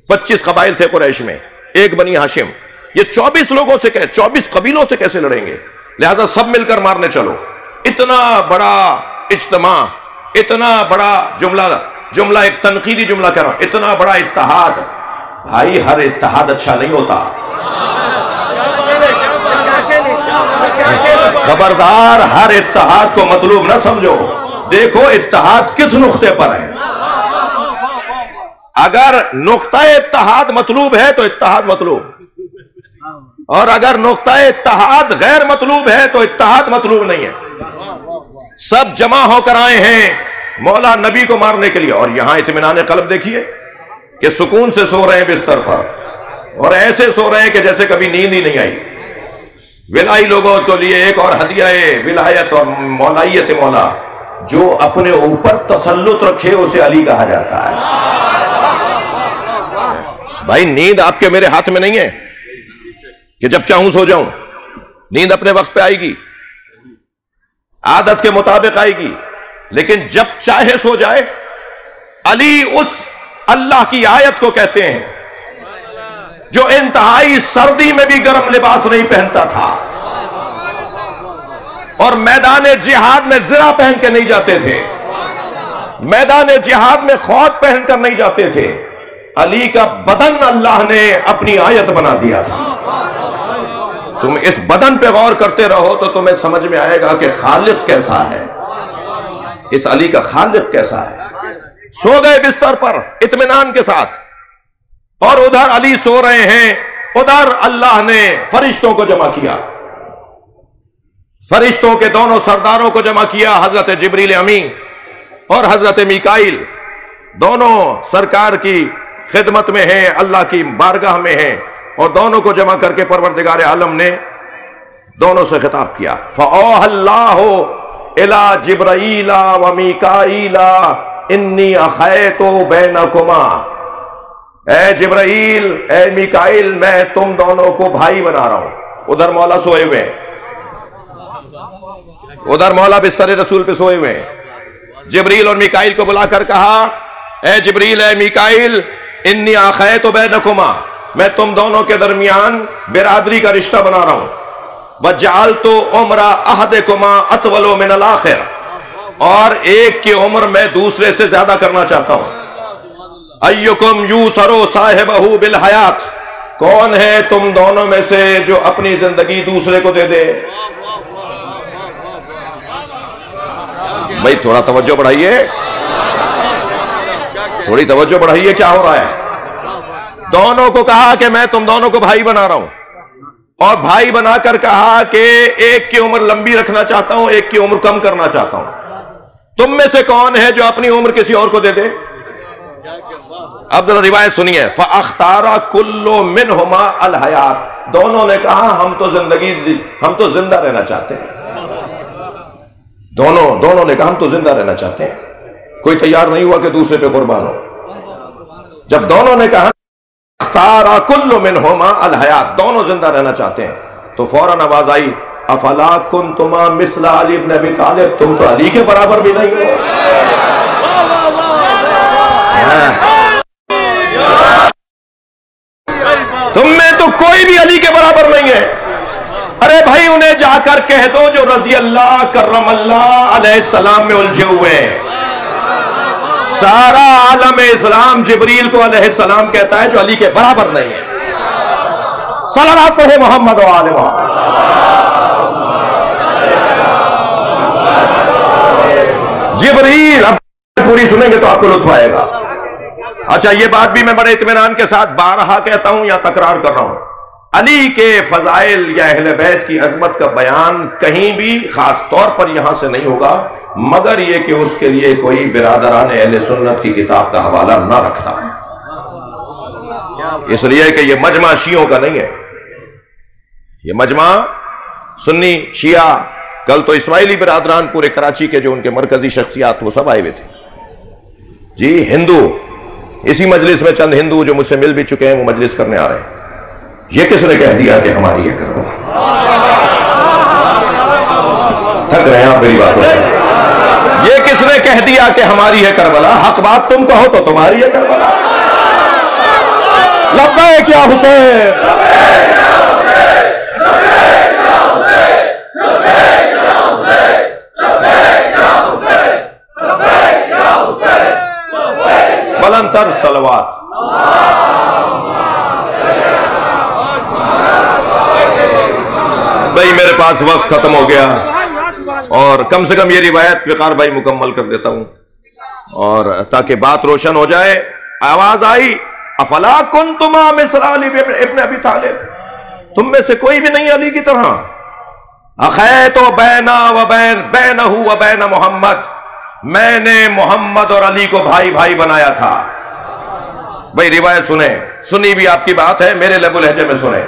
25 قبائل تھے قریش میں، ایک بنی ہاشم، یہ 24 قبیلوں سے کیسے لڑیں گے. لہذا سب مل کر مارنے چلو. اتنا بڑا اجتماع، اتنا بڑا جملہ ایک تنقیدی جملہ کہہ رہا ہوں، اتنا بڑا اتحاد. بھائی ہر اتحاد اچھا نہیں ہوتا، خبردار ہر اتحاد کو مطلوب نہ سمجھو. دیکھو اتحاد کس نقطے پر ہے. اگر نقطہ اتحاد مطلوب ہے تو اتحاد مطلوب، اور اگر نقطہ اتحاد غیر مطلوب ہے تو اتحاد مطلوب نہیں ہے. سب جمع ہو کر آئے ہیں مولا نبی کو مارنے کے لیے. اور یہاں اطمینان قلب دیکھیے کہ سکون سے سو رہے ہیں بستر پر، اور ایسے سو رہے ہیں کہ جیسے کبھی نیند ہی نہیں آئی. ولائی لوگوں کو لیے ایک اور ہدیہ ولایت اور مولائیت مولا، جو اپنے اوپر تسلط رکھے اسے علی کہا جاتا ہے. بھائی نیند آپ کے میرے ہاتھ میں نہیں ہے کہ جب چاہوں سو جاؤں. نیند اپنے وقت پہ آئے گی, عادت کے مطابق آئے گی, لیکن جب چاہے سو جائے. علی اس اللہ کی آیت کو کہتے ہیں جو انتہائی سردی میں بھی گرم لباس نہیں پہنتا تھا اور میدان جہاد میں زرہ پہن کے نہیں جاتے تھے, میدان جہاد میں خود پہن کر نہیں جاتے تھے. علی کا بدن اللہ نے اپنی آیت بنا دیا تھا. تم اس بدن پہ غور کرتے رہو تو تمہیں سمجھ میں آئے گا کہ خالق کیسا ہے, اس علی کا خالق کیسا ہے. سو گئے بستر پر اطمینان کے ساتھ, اور ادھر علی سو رہے ہیں, ادھر اللہ نے فرشتوں کو جمع کیا, فرشتوں کے دونوں سرداروں کو جمع کیا. حضرت جبریل امین اور حضرت میکائیل دونوں سرکار کی خدمت میں ہیں, اللہ کی بارگاہ میں ہیں, اور دونوں کو جمع کر کے پروردگار عالم نے دونوں سے خطاب کیا. فَأَوْحَى اللَّهُ إِلَى جِبْرَائِيلَ وَمِيكَائِيلَ إِنِّي أَخَيْتُ بَيْنَكُمَا. اے جبرائیل, اے میکائیل, میں تم دونوں کو بھائی بنا رہا ہوں. ادھر مولا سوئے ہوئے ہیں, ادھر مولا بستر رسول پہ سوئے ہوئے ہیں. جبریل اور میکائیل کو بلا کر کہا, اے جبریل, اے میکائیل, انی اخیت بینکما, میں تم دونوں کے درمیان برادری کا رشتہ بنا رہا ہوں. وجعلت عمر احدکما اطول من الاخر, اور ایک کی عمر میں دوسرے سے زیادہ کرنا چاہتا ہوں. ایکم یوسر صاحبہ بالحیات, کون ہے تم دونوں میں سے جو اپنی زندگی دوسرے کو دے دے. بھائی تھوڑا توجہ بڑھائیے, تھوڑی توجہ بڑھائیے, کیا ہو رہا ہے. دونوں کو کہا کہ میں تم دونوں کو بھائی بنا رہا ہوں, اور بھائی بنا کر کہا کہ ایک کی عمر لمبی رکھنا چاہتا ہوں, ایک کی عمر کم کرنا چاہتا ہوں. تم میں سے کون ہے جو اپنی عمر کسی اور کو دے دے. اب ذرا روایت سنیے. فَأَخْتَارَ كُلُّ مِنْهُمَا الْحَيَاةَ, دونوں نے کہا ہم تو زندہ رہنا چاہتے ہیں. دونوں نے کہا ہم تو زندہ رہنا چاہتے ہیں. کوئی تیار نہیں ہوا کہ دوسرے پہ قربان ہو. جب دونوں نے کہا اختار کل منہما الحیات, دونوں زندہ رہنا چاہتے ہیں, تو فوراً آواز آئی, افلا کنتما مثل علی بن ابی طالب, تم تو علی کے برابر بھی نہیں ہو. تم میں تو کوئی بھی علی کے برابر نہیں ہے. ارے بھائی انہیں جا کر کہہ دو جو رضی اللہ کرم اللہ علیہ السلام میں الجھے ہوئے ہیں. سارا عالم اسلام جبریل کو علیہ السلام کہتا ہے جو علی کے برابر نہیں ہے. صلوات پڑھے محمد و آل محمد. جبریل, اب پوری سنیں گے تو آپ کو لطف آئے گا. اچھا, یہ بات بھی میں بڑے اطمینان کے ساتھ بارہا کہتا ہوں یا تکرار کر رہا ہوں, علی کے فضائل یا اہل بیت کی عظمت کا بیان کہیں بھی خاص طور پر یہاں سے نہیں ہوگا, مگر یہ کہ اس کے لیے کوئی برادران اہل سنت کی کتاب کا حوالہ نہ رکھتا ہے. اس لیے کہ یہ مجمع شیعوں کا نہیں ہے, یہ مجمع سنی شیعہ. کل تو اسماعیلی برادران پورے کراچی کے جو ان کے مرکزی شخصیات وہ سب آئے ہوئے تھے جی. ہندو, اسی مجلس میں چند ہندو جو مجھ سے مل بھی چکے ہیں وہ مجلس کرنے آ رہے ہیں. یہ کس نے کہہ دیا کہ ہماری یہ کربلا؟ تھک رہے ہیں آپ میری باتوں سے. یہ کس نے کہہ دیا کہ ہماری ہے کربلا؟ حق بات تم کہو تو تمہاری ہے کربلا. لبیک یا حسین, بلند تر صلوات. بھائی میرے پاس وقت ختم ہو گیا, اور کم سے کم یہ روایت وقار بھائی مکمل کر دیتا ہوں, اور تاکہ بات روشن ہو جائے. آواز آئی, افلا کنتما مثل علی ابن ابی طالب, تم میں سے کوئی بھی نہیں علی کی طرح. اخیت بینہ و بین محمد, میں نے محمد اور علی کو بھائی بھائی بنایا تھا. بھائی روایت سنیں, سنی بھی آپ کی بات ہے, میرے لب و لہجے میں سنیں.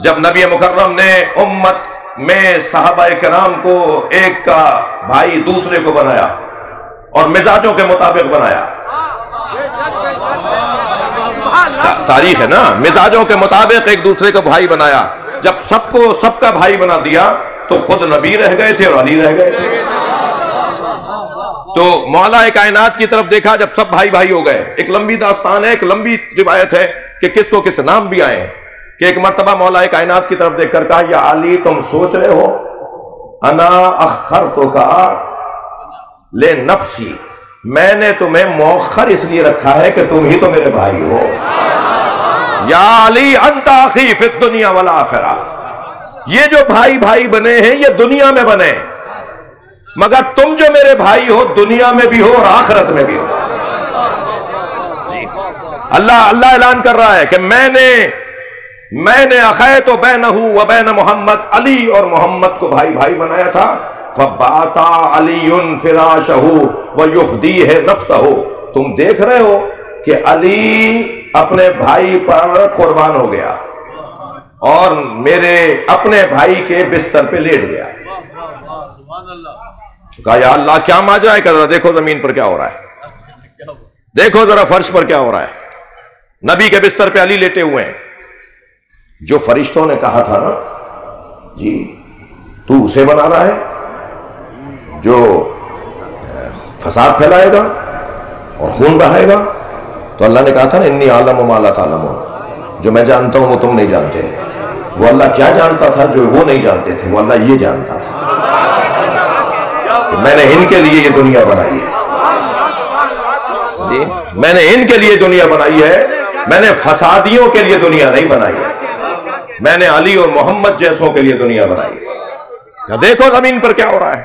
جب نبی مکرم نے امت میں صحابہ کرام کو ایک کا بھائی دوسرے کو بنایا اور مزاجوں کے مطابق بنایا, تاریخ ہے نا، مزاجوں کے مطابق ایک دوسرے کو بھائی بنایا. جب سب کو سب کا بھائی بنا دیا تو خود نبی رہ گئے تھے اور علی رہ گئے تھے. تو مولا کائنات کی طرف دیکھا جب سب بھائی بھائی ہو گئے. ایک لمبی داستان ہے، ایک لمبی روایت ہے کہ کس کو کس نام بھی آئے ہیں کہ ایک مرتبہ مولا کائنات کی طرف دیکھ کر کہا یا علی تم سوچ رہے ہو انا اخرتک لنفسی، میں نے تمہیں مؤخر اس لیے رکھا ہے کہ تم ہی تو میرے بھائی ہو. یا علی انت اخی فی الدنیا والآخرہ، یہ جو بھائی بھائی بنے ہیں یہ دنیا میں بنے، مگر تم جو میرے بھائی ہو دنیا میں بھی ہو اور آخرت میں بھی ہو. اللہ اعلان کر رہا ہے کہ میں نے اخیت بینہ و بین محمد، علی اور محمد کو بھائی بھائی بنایا تھا. فبعث علی فراشہ ویفدیہ نفسہ، تم دیکھ رہے ہو کہ علی اپنے بھائی پر قربان ہو گیا اور میرے اپنے بھائی کے بستر پہ لیٹ گیا. کہا یا اللہ کیا ماجرا ہے، کہ ذرا دیکھو زمین پر کیا ہو رہا ہے، دیکھو ذرا فرش پر کیا ہو رہا ہے. نبی کے بستر پہ علی لیٹے ہوئے ہیں. جو فرشتوں نے کہا تھا نا جی تو اسے بنا رہا ہے جو فساد پھیلائے گا اور خون بہائے گا، تو اللہ نے کہا تھا نا انی اعلم ما لا تعلمون، جو میں جانتا ہوں وہ تم نہیں جانتے. وہ اللہ کیا جانتا تھا جو وہ نہیں جانتے تھے؟ وہ اللہ یہ جانتا تھا کہ میں نے ان کے لیے یہ دنیا بنائی ہے. جی میں نے ان کے لیے دنیا بنائی ہے، میں نے فسادیوں کے لیے دنیا نہیں بنائی ہے، میں نے علی اور محمد جیسوں کے لیے دنیا بنائی ہے. دیکھو زمین پر کیا ہو رہا ہے.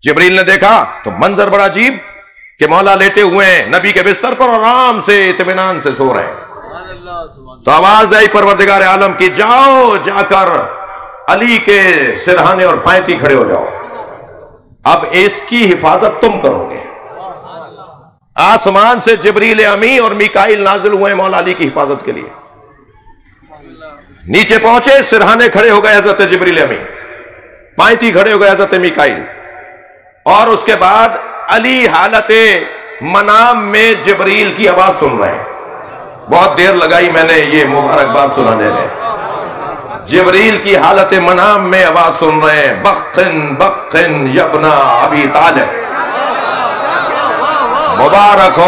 جبریل نے دیکھا تو منظر بڑا عجیب کہ مولا لیٹے ہوئے ہیں نبی کے بستر پر اور آرام سے اطمینان سے سو رہے ہیں. تو آواز آئی پروردگار عالم کی جاؤ جا کر علی کے سرہانے اور پائنتی کھڑے ہو جاؤ، اب اس کی حفاظت تم کرو گے. آسمان سے جبریل امی اور میکائیل نازل ہوئے مولا علی کی حفاظت کے لیے. نیچے پہنچے، سرہانے کھڑے ہو گئے حضرت جبریل امی، پائنتی کھڑے ہو گئے حضرت میکائیل. اور اس کے بعد علی حالت منام میں جبریل کی آواز سن رہے ہیں. بہت دیر لگائی میں نے یہ مبارکباد سنانے میں. جبریل کی حالت منام میں آواز سن رہے ہیں بخن بخن یبنا ابی طالب، مبارک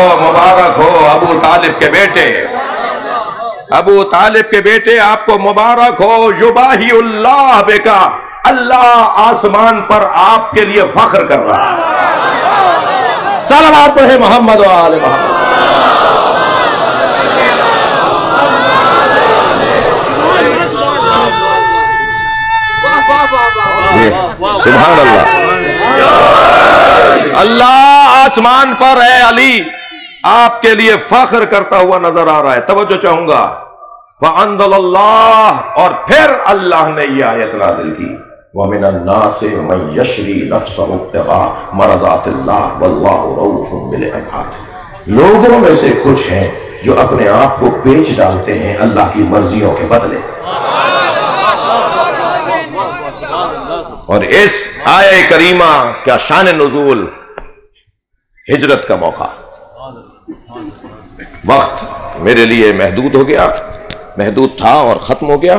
ہو ابو طالب کے بیٹے، ابو طالب کے بیٹے آپ کو مبارک ہو. یباہی اللہ بکا، اللہ آسمان پر آپ کے لیے فخر کر رہا ہے. صلوات پڑھے محمد و آل محمد. سبحان اللہ. اللہ آسمان پر ہے، علی آپ کے لیے فخر کرتا ہوا نظر آ رہا ہے. توجہ چاہوں گا فَأَنزَلَ اللَّهُ، اور پھر اللہ نے یہ آیت نازل کی وَمِنَ النَّاسِ مَن يَشْرِي نَفْسَهُ ابْتِغَاءَ مَرْضَاتِ اللَّهِ وَاللَّهُ رَءُوفٌ بِالْعِبَادِ، لوگوں میں سے کچھ ہیں جو اپنے آپ کو بیچ ڈالتے ہیں اللہ کی مرضیوں کے بدلے. اور اس آیہ کریمہ کا شان نزول ہجرت کا موقع. وقت میرے لیے محدود ہو گیا، محدود تھا اور ختم ہو گیا.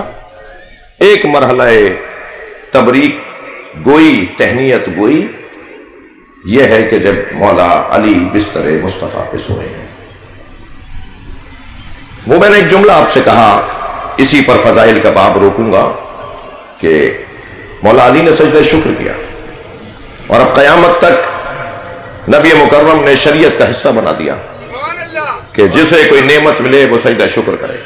ایک مرحلہ تبریک گوئی، تہنیت گوئی یہ ہے کہ جب مولا علی بستر مصطفیٰ پہ سوئے ہیں، وہ میں نے ایک جملہ آپ سے کہا، اسی پر فضائل کا باب روکوں گا کہ مولا علی نے سجدہ شکر کیا اور اب قیامت تک نبی مکرم نے شریعت کا حصہ بنا دیا کہ جسے کوئی نعمت ملے وہ سجدہ شکر کرے.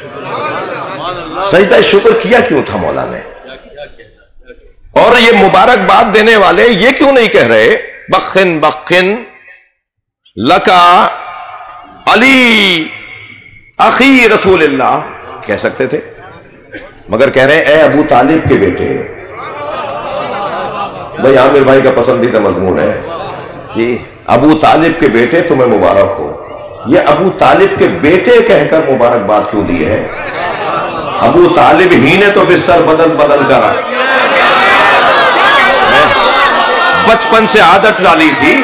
سجدہ شکر کیا کیوں تھا مولا نے؟ اور یہ مبارک بات دینے والے یہ کیوں نہیں کہہ رہے بخن بخن لکا علی اخی رسول اللہ؟ کہہ سکتے تھے، مگر کہہ رہے ہیں اے ابو طالب کے بیٹے. بھائی عامر بھائی کا پسندیدہ مضمون ہے یہ، ابو طالب کے بیٹے تمہیں مبارک ہو. یہ ابو طالب کے بیٹے کہہ کر مبارک بات کیوں دی ہے؟ ابو طالب ہی نے تو بستر بدل بدل کر بچپن سے عادت ڈالی تھی.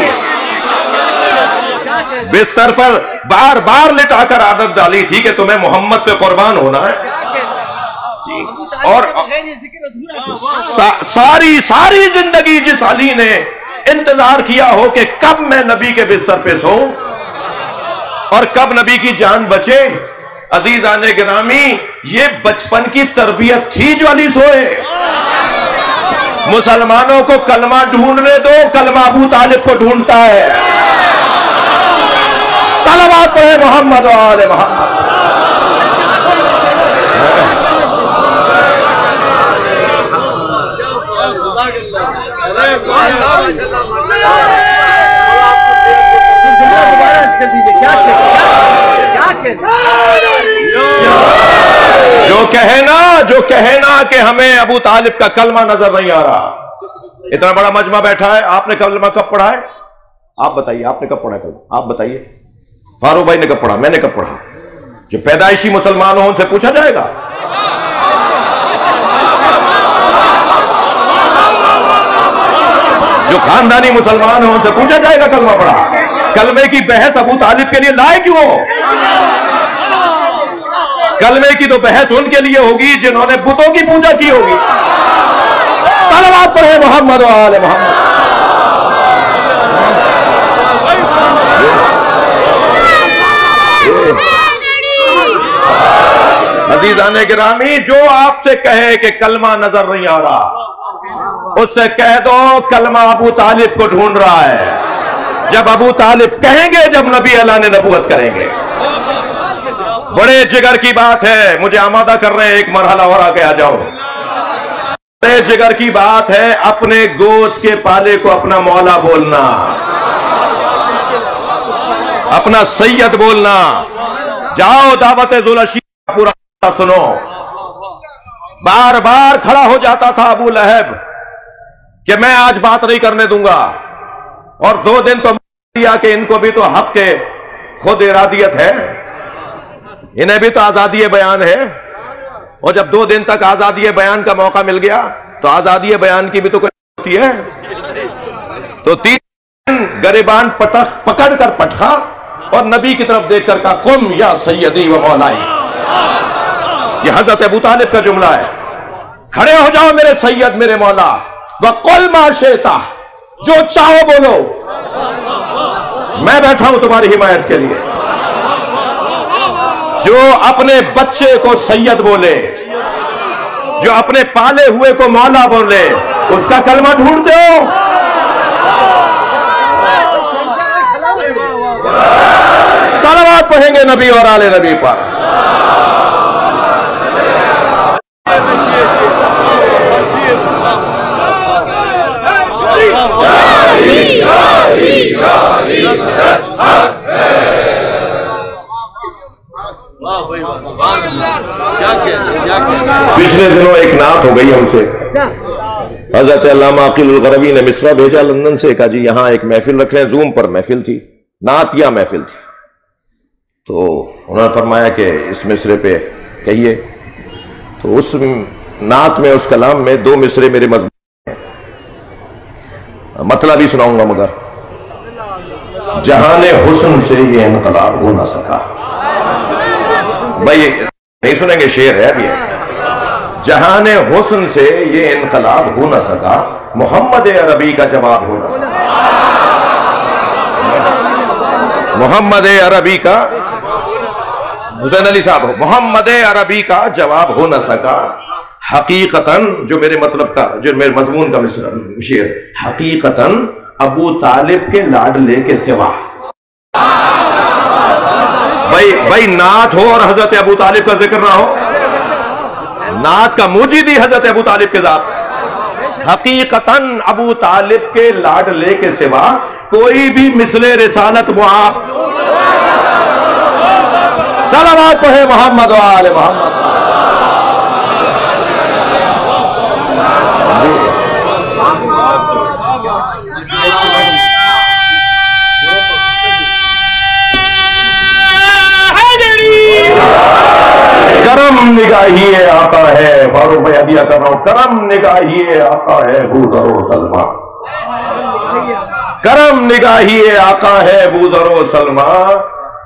بستر پر بار بار لٹا کر عادت ڈالی تھی کہ تمہیں محمد پہ قربان ہونا ہے. اور ساری زندگی جس علی نے انتظار کیا ہو کہ کب میں نبی کے بستر پہ سوؤں اور کب نبی کی جان بچے. عزیزان گرامی، یہ بچپن کی تربیت تھی جو علی سوئے. مسلمانوں کو کلمہ ڈھونڈنے دو، کلمہ ابو طالب کو ڈھونڈتا ہے. صلوات پڑھے محمد و آل محمد. جو کہے نا کہ ہمیں ابو طالب کا کلمہ نظر نہیں آ رہا. اتنا بڑا مجمع بیٹھا ہے، آپ نے کلمہ کب پڑھا ہے؟ آپ بتائیے، آپ نے کب پڑھا ہے کلمہ؟ آپ بتائیے. فاروق بھائی نے کب پڑھا؟ میں نے کب پڑھا؟ جو پیدائشی مسلمان ہوں ان سے پوچھا جائے گا. جو خاندانی مسلمان ہوں ان سے پوچھا جائے گا کلمہ پڑھا. کلمے کی بحث ابو طالب کے لیے لائے کیوں؟ کلمے کی تو بحث ان کے لیے ہوگی جنہوں نے بتوں کی پوجا کی ہوگی. صلوات پڑھے محمد و آل محمد. عزیزان گرامی، جو آپ سے کہے کہ کلمہ نظر نہیں آ رہا، اس سے کہہ دو کلمہ ابو طالب کو ڈھونڈ رہا ہے. جب ابو طالب کہیں گے، جب نبی اللہ نے نبوت کریں گے. بڑے جگر کی بات ہے، مجھے آمادہ کر رہے ہیں ایک مرحلہ اور آگے آ جاؤں. بڑے جگر کی بات ہے اپنے گود کے پالے کو اپنا مولا بولنا، اپنا سید بولنا. جاؤ دعوت ذوالعشی پورا سنو. بار بار کھڑا ہو جاتا تھا ابو لہب کہ میں آج بات نہیں کرنے دوں گا، اور 2 دن تو دیا کہ ان کو بھی تو حق کے خود ارادیت ہے، انہیں بھی تو آزادی بیان ہے. اور جب 2 دن تک آزادی بیان کا موقع مل گیا تو آزادی بیان کی بھی تو کوئی ہوتی ہے. تو 3 دن گریبان پکڑ کر پٹکا اور نبی کی طرف دیکھ کر کہا قم یا سیدی و مولائی. یہ حضرت ابو طالب کا جملہ ہے. کھڑے ہو جاؤ میرے سید میرے مولا. وَقُلْ مَا شِئْتَ، جو چاہو بولو، میں بیٹھا ہوں تمہاری حمایت کے لیے. جو اپنے بچے کو سید بولے، جو اپنے پالے ہوئے کو مولا بولے، اس کا کلمہ ڈھونڈتے ہو. صلوات پڑھیں گے نبی اور آل نبی پر. پچھلے دنوں ایک نعت ہو گئی ہم سے. حضرت علامہ عقیل الغروی نے مصرع بھیجا لندن سے، کہا جی یہاں ایک محفل رکھ رہے ہیں. زوم پر محفل تھی، نعتیہ محفل تھی. تو انہوں نے فرمایا کہ اس مصرے پہ کہیے. تو اس نعت میں، اس کلام میں 2 مصرے میرے مضمون ہیں، مطلب ہی سناؤں گا. مگر جہان حسن سے یہ انقلاب ہو نہ سکا. بھائی نہیں سنیں گے، شعر ہے بھی ہے. جہان حسن سے یہ انقلاب ہو نہ سکا، محمد عربی کا جواب ہو نہ سکا. محمد عربی کا، حسین علی صاحب، محمد عربی کا جواب ہو نہ سکا. حقیقتاً جو میرے مطلب کا، جو میرے مضمون کا شعر، حقیقتاً ابو طالب کے لاڈلے کے سوا. بھائی نعت ہو اور حضرت ابو طالب کا ذکر نہ ہو. نعت کا موجد ہی حضرت ابو طالب کے ذات. حقیقتاً ابو طالب کے لاڈلے کے سوا کوئی بھی مثل رسالت معاف. صلوات پڑھے محمد و آل محمد. کرم نگاہی آقا ہے، فاروق بھائی عدیہ کر رہا ہوں، کرم نگاہی آقا ہے بوذر و سلمہ. کرم نگاہی آقا ہے ابو ذر و سلماں،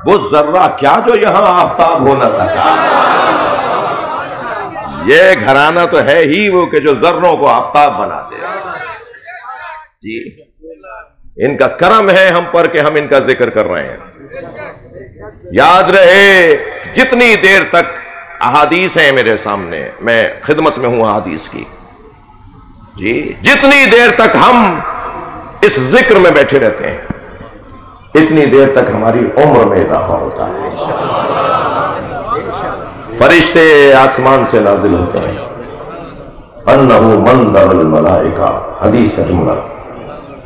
وہ ذرہ کیا جو یہاں آفتاب ہو نہ سکا۔ یہ گھرانہ تو ہے ہی وہ کہ جو ذروں کو آفتاب بنا دے۔ جی ان کا کرم ہے ہم پر کہ ہم ان کا ذکر کر رہے ہیں۔ یاد رہے جتنی دیر تک احادیث ہیں میرے سامنے، میں خدمت میں ہوں احادیث کی، جی جتنی دیر تک ہم اس ذکر میں بیٹھے رہتے ہیں اتنی دیر تک ہماری عمر میں اضافہ ہوتا ہے۔ فرشتے آسمان سے نازل ہوتے ہیں، انہ منظر الملائکہ، حدیث کا جملہ،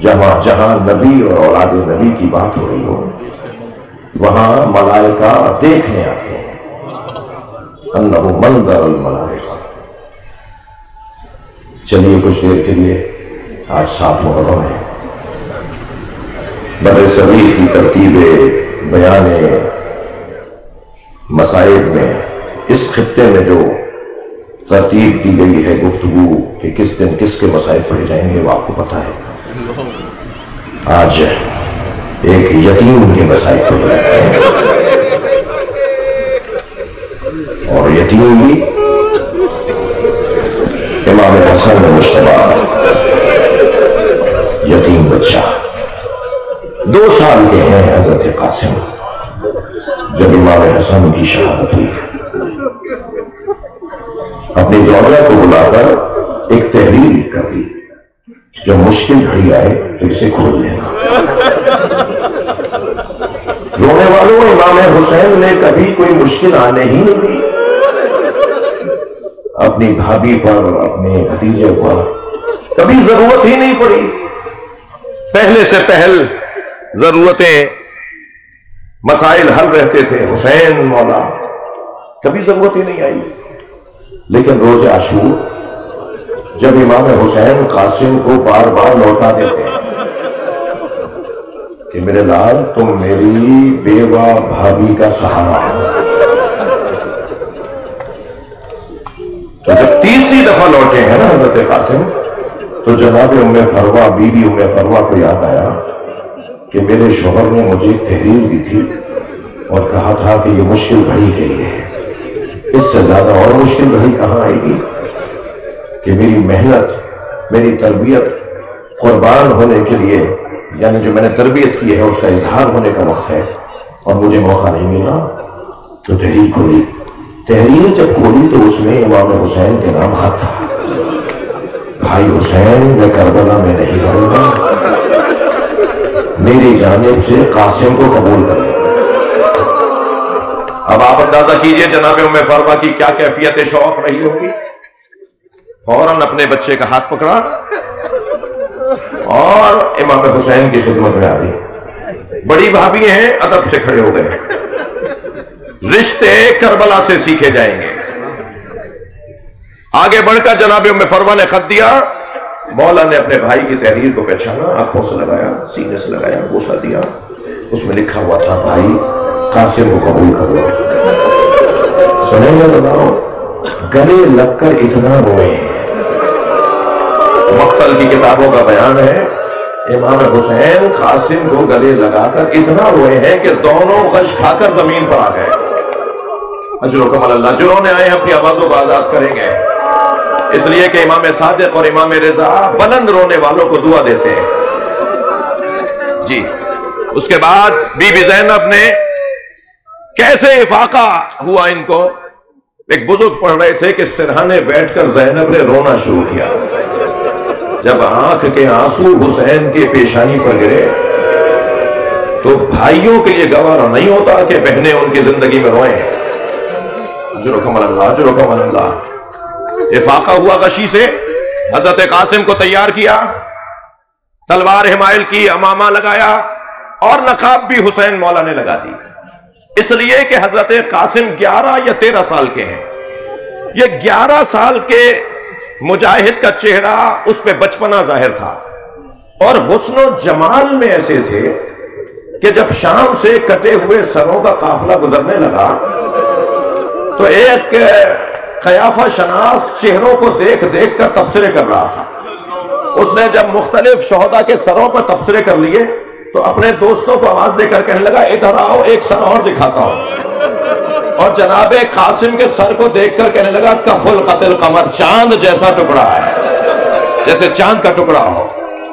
جہاں جہاں نبی اور اولاد نبی کی بات ہو رہی ہو وہاں ملائکہ دیکھنے آتے ہیں۔ انہ منظر الملائکہ۔ چلیے کچھ دیر کے لیے، آج 7 محرم ہے، بدر صغیر کی ترتیب بیان مسائل میں اس خطے میں جو ترتیب دی گئی ہے گفتگو کہ کس دن کس کے مسائل پڑھے جائیں گے وہ آپ کو پتہ ہے۔ آج ایک یتیم کے مسائل پڑھے جاتے ہیں، اور یتیم بھی امام حسن مجتبیٰ، یتیم بچہ 2 سال کے ہیں حضرت قاسم جب امام حسن کی شہادت ہوئی۔ اپنی زوجہ کو بلا کر ایک تحریر لکھ کر دی، جب مشکل گھڑی آئے تو اسے کھول لینا۔ رونے والوں امام حسین نے کبھی کوئی مشکل آنے ہی نہیں دی، اپنی بھابھی پر، اپنے بھتیجے پر کبھی ضرورت ہی نہیں پڑی۔ پہلے سے پہل ضرورتیں مسائل حل رہتے تھے، حسین مولا کبھی ضرورت ہی نہیں آئی۔ لیکن روز عاشور جب امام حسین قاسم کو بار بار لوٹا دیتے ہیں کہ میرے لال تم میری بیوہ بھابھی کا سہارا ہو، تو جب تیسری دفعہ لوٹے ہیں نا حضرت قاسم تو جناب ام فروہ، بی بی ام فروہ کو یاد آیا کہ میرے شوہر نے مجھے ایک تحریر دی تھی اور کہا تھا کہ یہ مشکل گھڑی کے لیے ہے، اس سے زیادہ اور مشکل گھڑی کہاں آئے گی کہ میری محنت، میری تربیت قربان ہونے کے لیے، یعنی جو میں نے تربیت کی ہے اس کا اظہار ہونے کا وقت ہے اور مجھے موقع نہیں مل رہا۔ تو تحریر کھولی، تحریر جب کھولی تو اس میں امام حسین کے نام خط تھا، بھائی حسین میں کربلا میں نہیں رہوں گا، میری جانب سے قاسم کو قبول کر لیں۔ اب آپ اندازہ کیجئے جناب ام فروہ کی کیا کیفیت شوق رہی ہوگی۔ فوراً اپنے بچے کا ہاتھ پکڑا اور امام حسین کی خدمت میں آ گئی۔ بڑی بھابھی ہیں، ادب سے کھڑے ہو گئے، رشتے کربلا سے سیکھے جائیں گے۔ آگے بڑھ کر جناب ام فروہ نے خط دیا، مولا نے اپنے بھائی کی تحریر کو پہچانا، آنکھوں سے لگایا، سینے سے لگایا، بوسہ دیا، اس میں لکھا ہوا تھا بھائی قاسم کو قبول کر لو۔ سنیں گے ذرا، گلے لگ کر اتنا روئے ہیں۔ مقتل کی کتابوں کا بیان ہے امام حسین قاسم کو گلے لگا کر اتنا روئے ہیں کہ دونوں غش کھا کر زمین پر آ گئے۔ اجرکم اللہ، جو رونے آئے اپنی آوازوں کو آزاد کریں گے، اس لیے کہ امام صادق اور امام رضا بلند رونے والوں کو دعا دیتے ہیں۔ جی اس کے بعد بی بی زینب نے کیسے افاقہ ہوا ان کو، ایک بزرگ پڑھ رہے تھے کہ سرہانے بیٹھ کر زینب نے رونا شروع کیا۔ جب آنکھ کے آنسو حسین کے پیشانی پر گرے تو بھائیوں کے لیے گوارا نہیں ہوتا کہ بہنیں ان کی زندگی میں روئیں۔ اجرکم اللہ، اجرکم اللہ۔ افاقہ ہوا غشی سے، حضرت قاسم کو تیار کیا، تلوار حمائل کی، امامہ لگایا اور نقاب بھی حسین مولا نے لگا دی، اس لیے کہ حضرت قاسم 11 یا 13 سال کے ہیں۔ یہ 11 سال کے مجاہد کا چہرہ اس پہ بچپنا ظاہر تھا اور حسن و جمال میں ایسے تھے کہ جب شام سے کٹے ہوئے سروں کا قافلہ گزرنے لگا تو ایک قیافہ شناس چہروں کو دیکھ دیکھ کر تبصرے کر رہا تھا اس نے جب مختلف شہداء کے سروں پر تبصرے کر لیے تو اپنے دوستوں کو آواز دے کر کہنے لگا ادھر آؤ ایک سر اور دکھاتا ہوں، اور جناب قاسم کے سر کو دیکھ کر کہنے لگا کف القتل قمر، چاند جیسا ٹکڑا ہے، جیسے چاند کا ٹکڑا ہو۔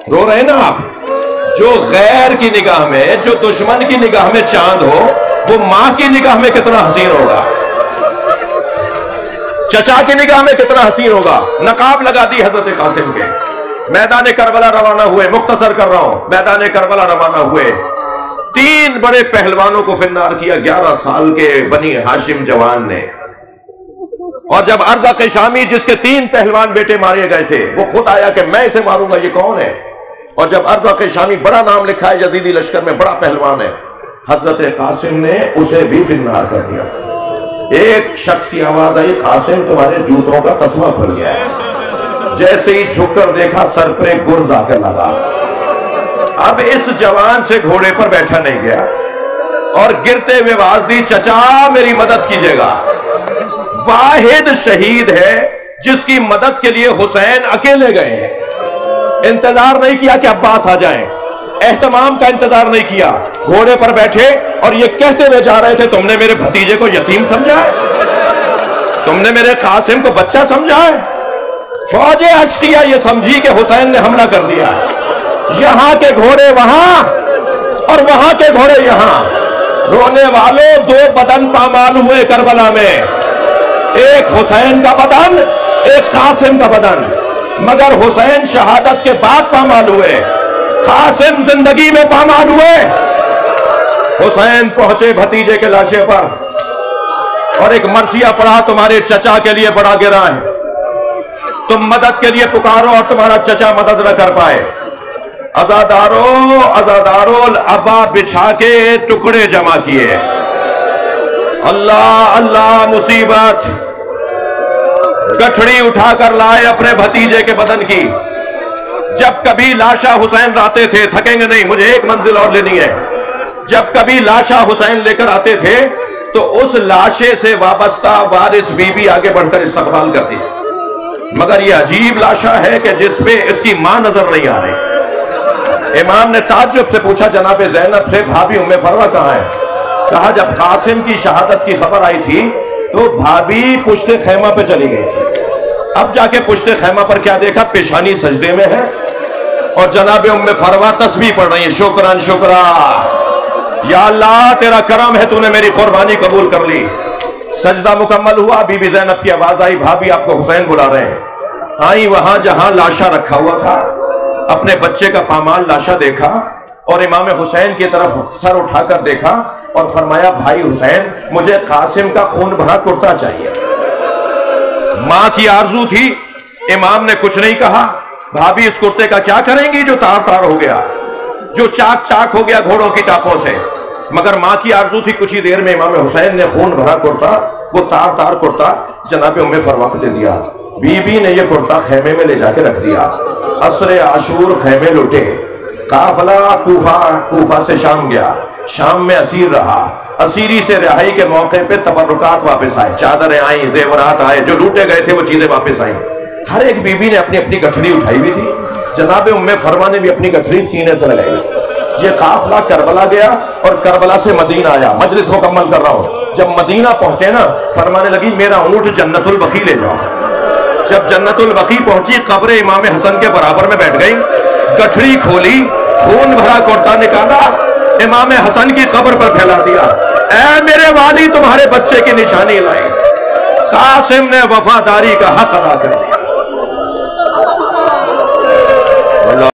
رو رہے نا آپ؟ جو غیر کی نگاہ میں، جو دشمن کی نگاہ میں چاند ہو، وہ ماں کی نگاہ میں کتنا حسین ہوگا، چچا کی نگاہ میں کتنا حسین ہوگا۔ نقاب لگا دی حضرت قاسم کے، میدان کربلا روانہ ہوئے۔ مختصر کر رہا ہوں، میدان کربلا روانہ ہوئے، 3 بڑے پہلوانوں کو فنار کیا 11 سال کے بنی ہاشم جوان نے۔ اور جب ارزق شامی جس کے 3 پہلوان بیٹے مارے گئے تھے، وہ خود آیا کہ میں اسے ماروں گا، یہ کون ہے؟ اور جب ارزق شامی بڑا نام لکھا ہے یزیدی لشکر میں، بڑا پہلوان ہے، حضرت قاسم نے اسے بھی فنار کر دیا۔ ایک شخص کی آواز آئی، قاسم تمہارے جوتوں کا تسمہ کھل گیا ہے۔ جیسے ہی جھک کر دیکھا، سر پہ گرز آ کر لگا۔ اب اس جوان سے گھوڑے پر بیٹھا نہیں گیا، اور گرتے ہوئے آواز دی، چچا میری مدد کیجیے گا۔ واحد شہید ہے جس کی مدد کے لیے حسین اکیلے گئے ہیں، انتظار نہیں کیا کہ عباس آ جائیں، اہتمام کا انتظار نہیں کیا، گھوڑے پر بیٹھے اور یہ کہتے ہوئے جا رہے تھے، تم نے میرے بھتیجے کو یتیم سمجھا ہے، تم نے میرے قاسم کو بچہ سمجھا ہے۔ فوج اشقیہ یہ سمجھی کہ حسین نے حملہ کر دیا، یہاں کے گھوڑے وہاں اور وہاں کے گھوڑے یہاں، رونے والوں 2 بدن پامال ہوئے کربلا میں، ایک حسین کا بدن، ایک قاسم کا بدن، مگر حسین شہادت کے بعد پامال ہوئے، قاسم زندگی میں پامال ہوئے۔ حسین پہنچے بھتیجے کے لاشے پر اور ایک مرثیہ پڑھا، تمہارے چچا کے لیے بڑا گرا ہے، تم مدد کے لیے پکارو اور تمہارا چچا مدد نہ کر پائے۔ عزادارو ابا بچھا کے ٹکڑے جمع کیے، اللہ اللہ مصیبت، گٹھڑی اٹھا کر لائے اپنے بھتیجے کے بدن کی۔ جب کبھی لاشا حسین آتے تھے، تھکیں گے نہیں، مجھے ایک منزل اور لینی ہے، جب کبھی لاشا حسین لے کر آتے تھے تو اس لاشے سے وابستہ وارث بی بی آگے بڑھ کر استقبال کرتی تھی، مگر یہ عجیب لاشا ہے کہ جس پہ اس کی ماں نظر نہیں آ رہی۔ امام نے تعجب سے پوچھا جناب زینب سے، بھابھی ام فروہ کہاں ہے؟ کہا جب قاسم کی شہادت کی خبر آئی تھی تو بھابھی پشت خیمہ پہ چلی گئی تھی، اب جا کے پشت خیمہ پر کیا دیکھا، پیشانی سجدے میں ہے اور جناب ام فروہ تسبیح پڑھ رہی ہے، شکران شکرا، یا اللہ تیرا کرم ہے، تو نے میری قربانی قبول کر لی۔ سجدہ مکمل ہوا، بی بی زینب کی آواز آئی، بھابھی آپ کو حسین بلا رہے ہیں۔ آئی وہاں جہاں لاشا رکھا ہوا تھا، اپنے بچے کا پامال لاشا دیکھا اور امام حسین کی طرف سر اٹھا کر دیکھا اور فرمایا، بھائی حسین مجھے قاسم کا خون بھرا کرتا چاہیے۔ ماں کی آرزو تھی، امام نے کچھ نہیں کہا، بھابھی اس کرتے کا کیا کریں گی جو تار تار ہو گیا، جو چاک چاک ہو گیا گھوڑوں کی ٹاپوں سے، مگر ماں کی آرزو تھی۔ کچھ ہی دیر میں امام حسین نے خون بھرا کرتا، وہ تار تار کرتا جناب ام فروہ کو دے دیا۔ بی بی نے یہ کرتا خیمے میں لے جا کے رکھ دیا۔ عصر عاشور خیمے لوٹے، قافلہ کوفہ سے شام گیا، شام میں اسیر رہا، اسیری سے رہائی کے موقع پہ تبرکات واپس آئے، چادریں آئیں، زیورات آئے، جو لوٹے گئے تھے وہ چیزیں واپس آئیں۔ ہر ایک بی بی نے اپنی اپنی گٹھڑی اٹھائی ہوئی تھی، جناب ام فروہ نے بھی اپنی گٹھڑی سینے سے لگائی ہوئی تھی۔ یہ قافلہ کربلا گیا اور کربلا سے مدینہ آیا۔ مجلس مکمل کر رہا ہوں، جب مدینہ پہنچے نا، فرمانے لگی میرا اونٹ جنت البقیع لے جاؤ۔ جب جنت البقیع پہنچی، قبر امام حسن کے برابر میں بیٹھ گئی، گٹھڑی کھولی، خون بھرا کرتا نکالا، امام حسن کی قبر پر پھیلا دیا، اے میرے والی تمہارے بچے کی نشانی لائی۔ قاسم نے وفاداری کا حق ادا کر دیا۔